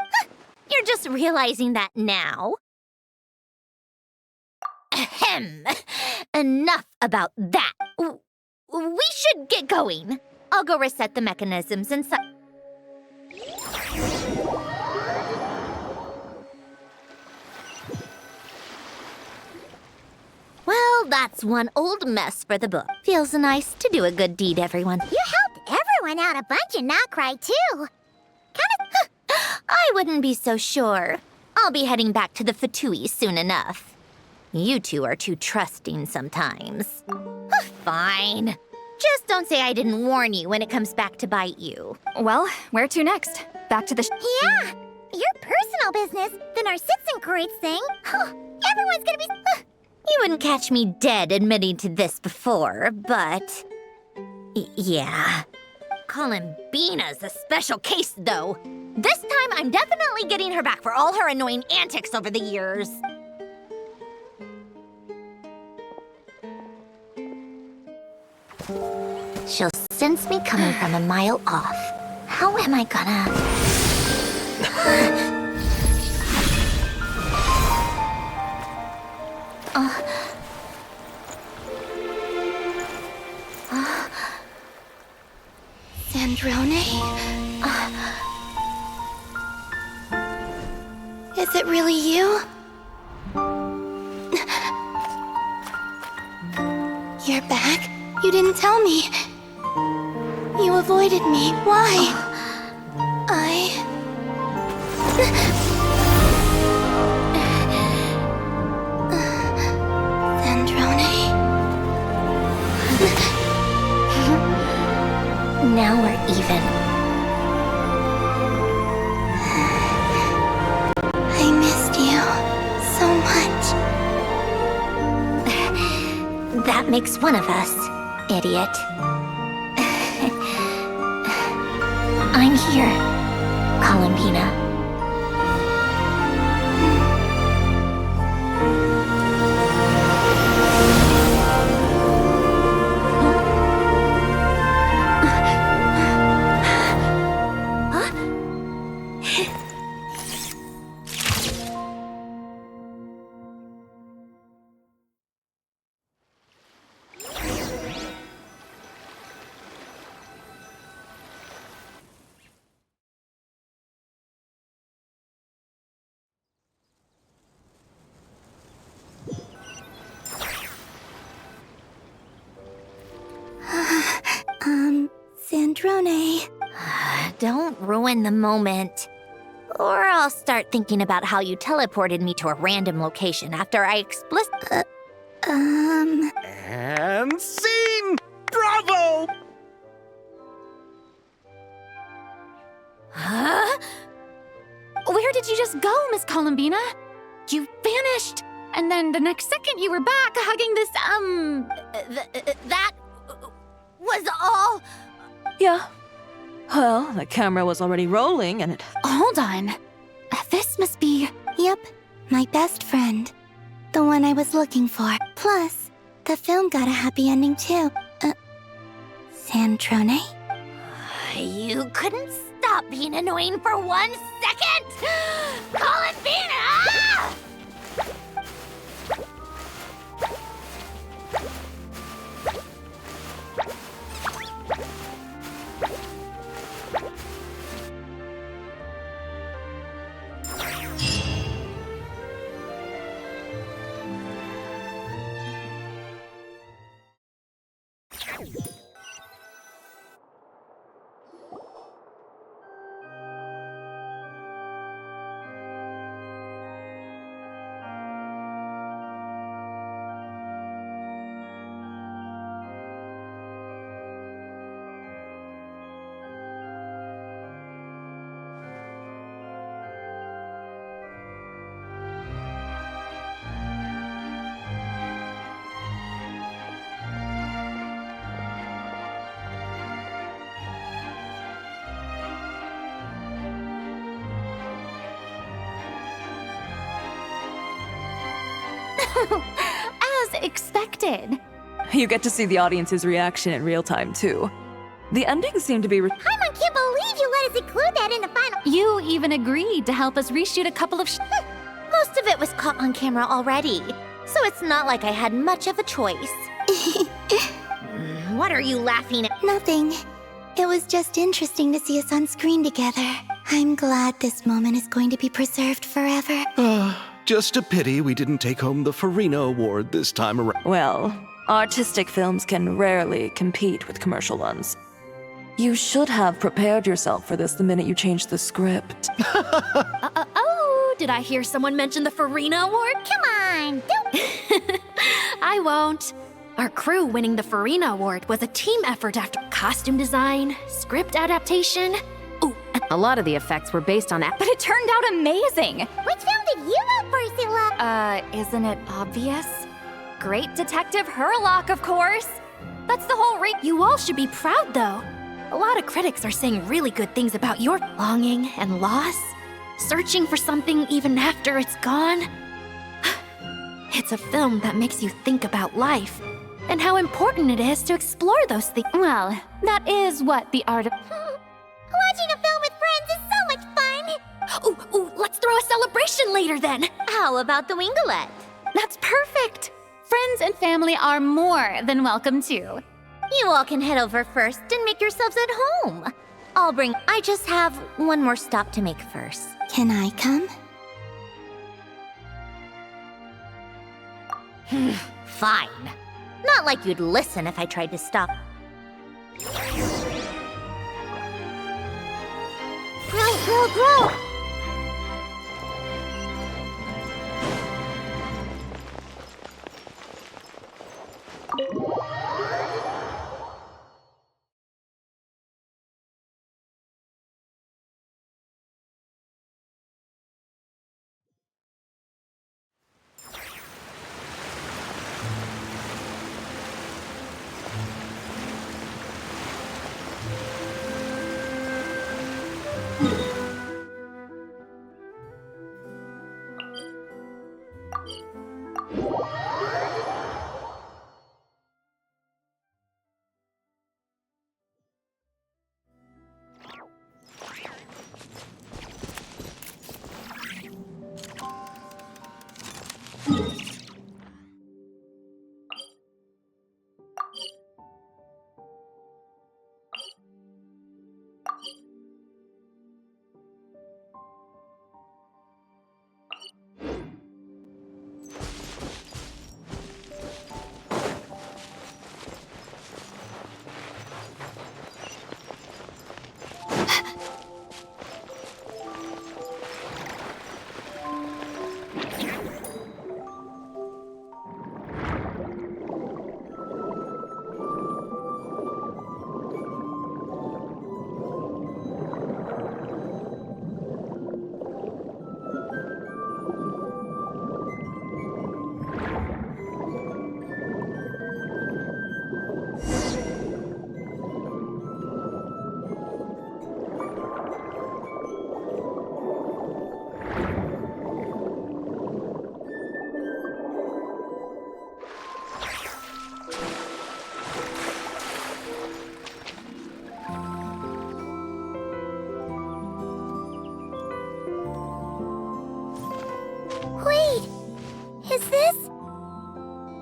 You're just realizing that now. Ahem. Enough about that. We should get going. I'll go reset the mechanisms inside. Well, that's one old mess for the book. Feels nice to do a good deed, everyone. You helped everyone out a bunch and not cry too. I wouldn't be so sure. I'll be heading back to the Fatui soon enough. You two are too trusting sometimes. Fine. Just don't say I didn't warn you when it comes back to bite you. Well, where to next? Back to the Yeah, your personal business, the Narcitsan thing. Everyone's gonna be... You wouldn't catch me dead admitting to this before, but... yeah. Columbina's a special case, though. This time, I'm definitely getting her back for all her annoying antics over the years. She'll sense me coming from a mile off. How am I gonna... Sandrone? Is it really you? You're back? You didn't tell me. You avoided me. Why? Sandrone? Now we're even. I missed you so much. That makes one of us, idiot. I'm here, Columbina. Sandrone. Don't ruin the moment. Or I'll start thinking about how you teleported me to a random location after I And scene! Bravo! Huh? Where did you just go, Miss Columbina? You vanished, and then the next second you were back hugging this, that was all... Yeah. Well, the camera was already rolling and it... Hold on. This must be... Yep, my best friend. The one I was looking for. Plus, the film got a happy ending too. Sandrone? You couldn't stop being annoying for 1 second! Columbina! As expected. You get to see the audience's reaction in real time, too. The ending seemed to be... Paimon can't believe you let us include that in the final. You even agreed to help us reshoot a couple of Most of it was caught on camera already, so it's not like I had much of a choice. What are you laughing at? Nothing. It was just interesting to see us on screen together. I'm glad this moment is going to be preserved forever. Just a pity we didn't take home the Farina Award this time around. Well, artistic films can rarely compete with commercial ones. You should have prepared yourself for this the minute you changed the script. Oh, did I hear someone mention the Farina Award? Come on, don't. I won't. Our crew winning the Farina Award was a team effort after costume design, script adaptation. Ooh, A lot of the effects were based on but it turned out amazing. Which film did you vote for, Scylla? Isn't it obvious? Great Detective Herlock, of course. That's the whole You all should be proud, though. A lot of critics are saying really good things about your longing and loss, searching for something even after it's gone. It's a film that makes you think about life and how important it is to explore those things. Well, that is what the art of... Watching a film with friends is so much fun. Ooh, let's throw a celebration later then. How about the Wingalette? That's perfect. Friends and family are more than welcome too. You all can head over first and make yourselves at home. I just have one more stop to make first. Can I come? Fine. Not like you'd listen if I tried to stop. Grow.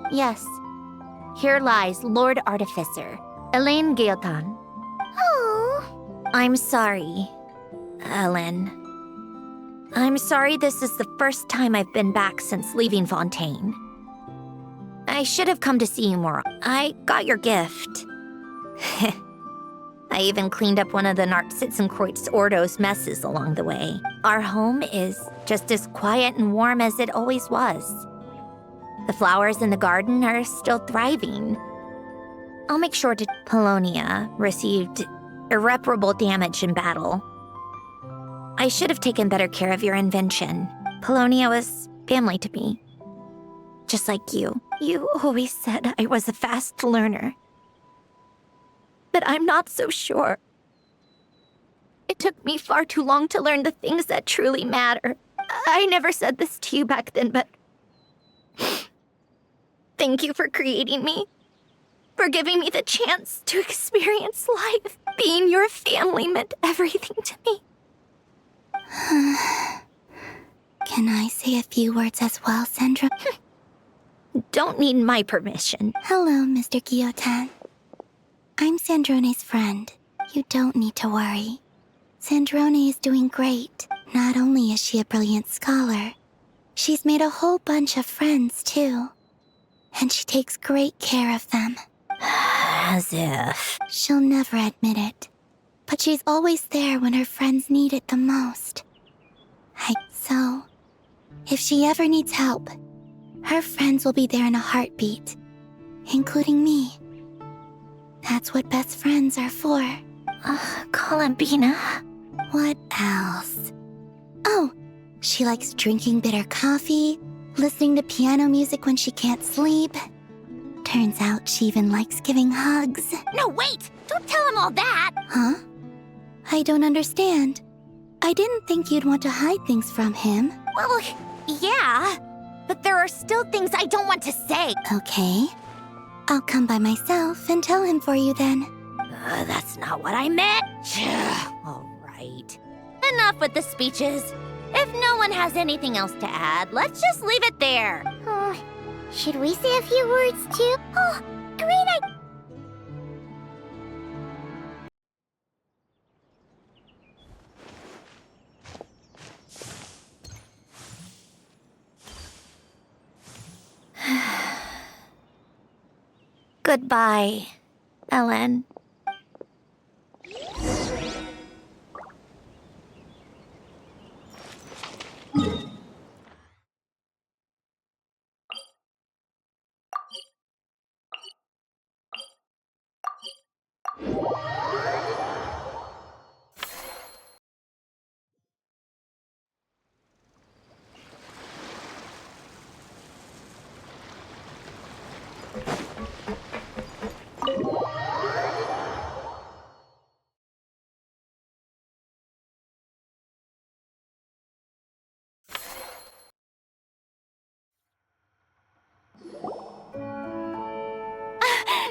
Yes. Here lies Lord Artificer, Elaine Gaeltan. Oh. I'm sorry, Ellen. I'm sorry this is the first time I've been back since leaving Fontaine. I should have come to see you more. I got your gift. I even cleaned up one of the Nartsitzenkreuz Ordo's messes along the way. Our home is just as quiet and warm as it always was. The flowers in the garden are still thriving. I'll make sure to... Polonia received irreparable damage in battle. I should have taken better care of your invention. Polonia was family to me. Just like you. You always said I was a fast learner. But I'm not so sure. It took me far too long to learn the things that truly matter. I never said this to you back then, but Thank you for creating me. For giving me the chance to experience life. Being your family meant everything to me. Can I say a few words as well, Sandra? Don't need my permission. Hello, Mr. Guillotin. I'm Sandrone's friend. You don't need to worry. Sandrone is doing great. Not only is she a brilliant scholar, she's made a whole bunch of friends, too. And she takes great care of them. As if. She'll never admit it. But she's always there when her friends need it the most. So, if she ever needs help, her friends will be there in a heartbeat, including me. That's what best friends are for. Columbina. What else? Oh, she likes drinking bitter coffee, listening to piano music when she can't sleep. Turns out she even likes giving hugs. No, wait! Don't tell him all that! Huh? I don't understand. I didn't think you'd want to hide things from him. Well, yeah. But there are still things I don't want to say. Okay. I'll come by myself and tell him for you then. That's not what I meant. All right. Enough with the speeches. If no one has anything else to add, let's just leave it there. Should we say a few words too? Oh, great idea! Goodbye, Ellen.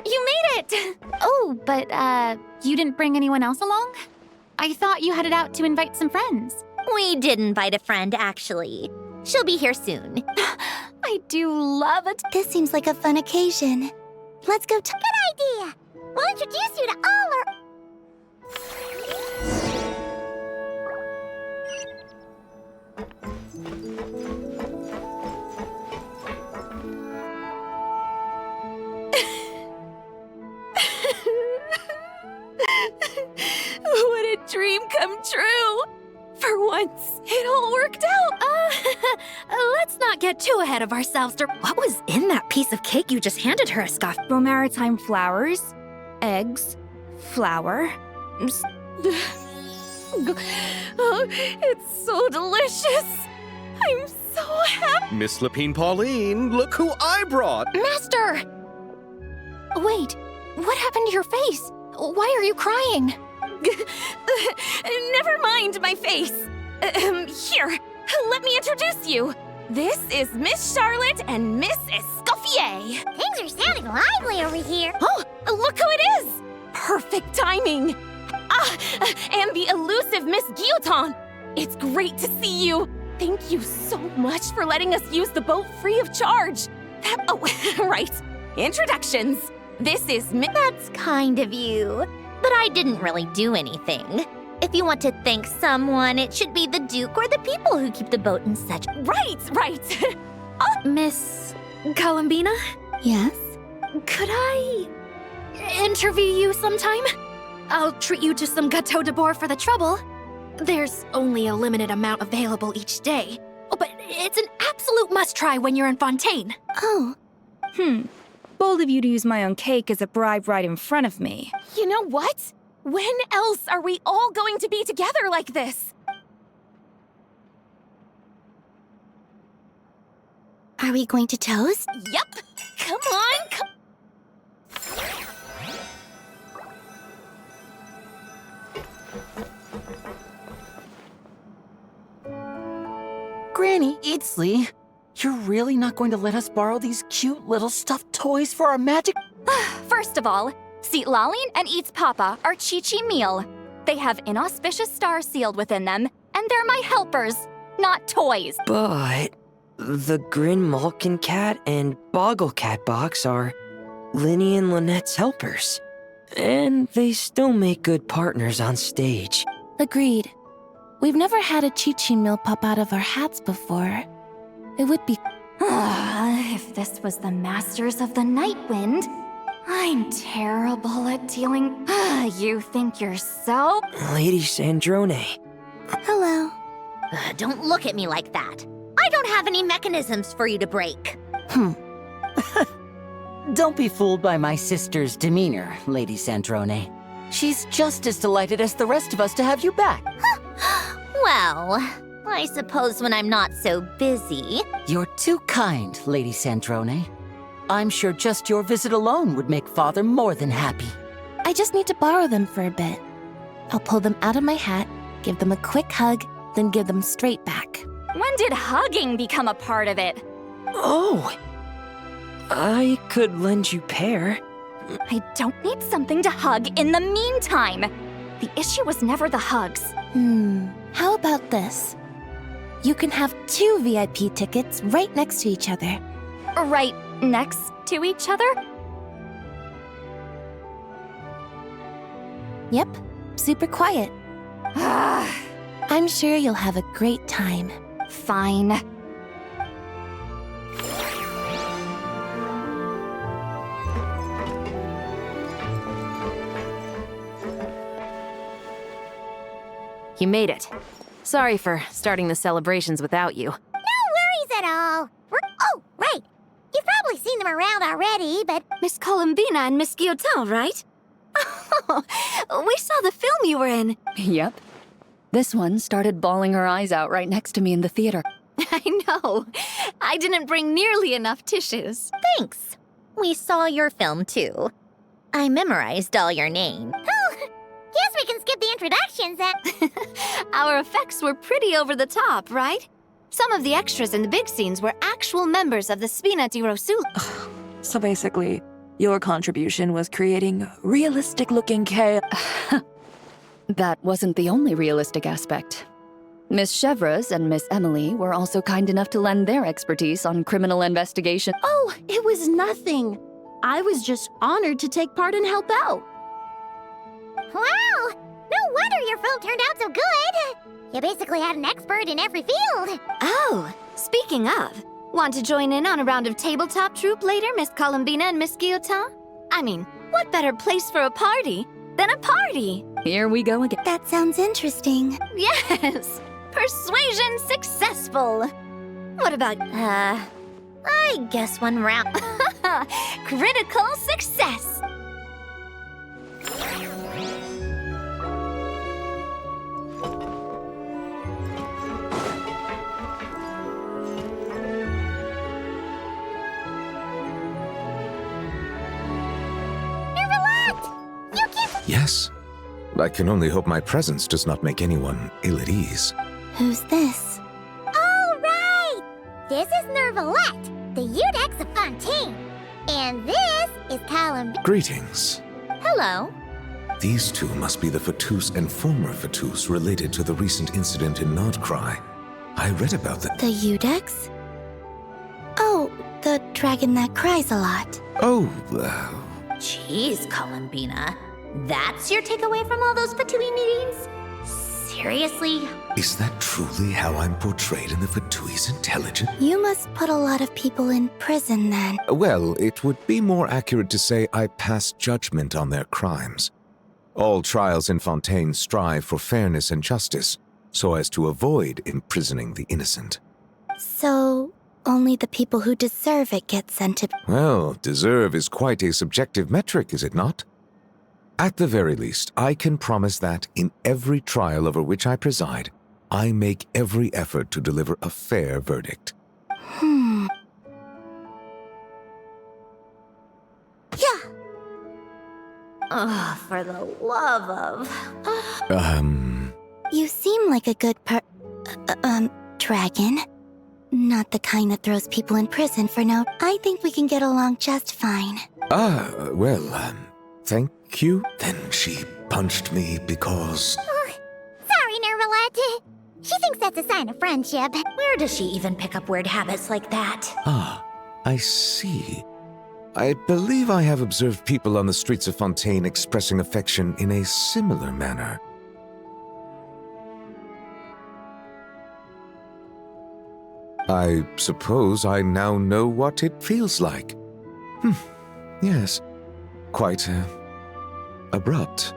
You made it! Oh, but, you didn't bring anyone else along? I thought you headed out to invite some friends. We did invite a friend, actually. She'll be here soon. I do love it. This seems like a fun occasion. Let's go Good idea! We'll introduce you to all our... What a dream come true! For once, it all worked out. Let's not get too ahead of ourselves. What was in that piece of cake you just handed her, Scoff? Maritime flowers, eggs, flour. Oh, it's so delicious. I'm so happy. Miss Lapine Pauline, look who I brought! Master! Wait, what happened to your face? Why are you crying? Never mind my face. Here, let me introduce you. This is Miss Charlotte and Miss Escoffier. Things are sounding lively over here. Oh, look who it is! Perfect timing. And the elusive Miss Guillotin. It's great to see you. Thank you so much for letting us use the boat free of charge. Right. Introductions. This is That's kind of you. But I didn't really do anything. If you want to thank someone, it should be the Duke or the people who keep the boat in such... Right. Miss Columbina? Yes? Could I interview you sometime? I'll treat you to some gâteau de bord for the trouble. There's only a limited amount available each day. Oh, but it's an absolute must-try when you're in Fontaine. Oh. Bold of you to use my own cake as a bribe right in front of me. You know what? When else are we all going to be together like this? Are we going to toast? Yep. Come on. Granny Itzley, You're really not going to let us borrow these cute little stuffed toys for our magic? First of all, Seat Laline and Eats Papa are Chi-Chi meal. They have inauspicious stars sealed within them, and they're my helpers, not toys. But the Grin Malkin Cat and Boggle Cat box are Linny and Lynette's helpers. And they still make good partners on stage. Agreed. We've never had a Chi-Chi meal pop out of our hats before. It would be... If this was the Masters of the Night Wind, I'm terrible at dealing... You think you're so... Lady Sandrone. Hello. Don't look at me like that. I don't have any mechanisms for you to break. Don't be fooled by my sister's demeanor, Lady Sandrone. She's just as delighted as the rest of us to have you back. Well, I suppose when I'm not so busy. You're too kind, Lady Sandrone. I'm sure just your visit alone would make Father more than happy. I just need to borrow them for a bit. I'll pull them out of my hat, give them a quick hug, then give them straight back. When did hugging become a part of it? Oh! I could lend you pair. I don't need something to hug in the meantime. The issue was never the hugs. How about this? You can have 2 VIP tickets right next to each other. Right next to each other? Yep, super quiet. I'm sure you'll have a great time. Fine. You made it. Sorry for starting the celebrations without you. No worries at all. Oh, right. You've probably seen them around already, but... Miss Columbina and Miss Guillotin, right? We saw the film you were in. Yep. This one started bawling her eyes out right next to me in the theater. I know. I didn't bring nearly enough tissues. Thanks. We saw your film too. I memorized all your names. Oh, guess we can skip the introductions then. Our effects were pretty over the top, right? Some of the extras in the big scenes were actual members of the Spina di Rosula. So basically, your contribution was creating realistic-looking chaos. That wasn't the only realistic aspect. Miss Chevreuse and Miss Emily were also kind enough to lend their expertise on criminal investigation. Oh, it was nothing. I was just honored to take part and help out. Wow! No wonder your film turned out so good! You basically had an expert in every field. Oh, speaking of, want to join in on a round of tabletop troupe later, Miss Columbina and Miss Guillotin? I mean, what better place for a party than a party? Here we go again. That sounds interesting. Yes! Persuasion successful! What about... I guess one round. Critical success! Yes. I can only hope my presence does not make anyone ill at ease. Who's this? All right! This is Nervalette, the Eudex of Fontaine. And this is Columbina. Greetings. Hello. These two must be the Fatus and former Fatus related to the recent incident in Nodcry. I read about the... The Eudex? Oh, the dragon that cries a lot. Oh, Jeez, Columbina. That's your takeaway from all those Fatui meetings? Seriously? Is that truly how I'm portrayed in the Fatui's intelligence? You must put a lot of people in prison then. Well, it would be more accurate to say I pass judgment on their crimes. All trials in Fontaine strive for fairness and justice, so as to avoid imprisoning the innocent. So, only the people who deserve it get sent to... Well, deserve is quite a subjective metric, is it not? At the very least, I can promise that, in every trial over which I preside, I make every effort to deliver a fair verdict. Yeah. Oh, for the love of... You seem like a good dragon. Not the kind that throws people in prison for no. I think we can get along just fine. Thank you. Then she punched me because... Sorry, Nervalette. She thinks that's a sign of friendship. Where does she even pick up weird habits like that? I see. I believe I have observed people on the streets of Fontaine expressing affection in a similar manner. I suppose I now know what it feels like. Yes, quite abrupt.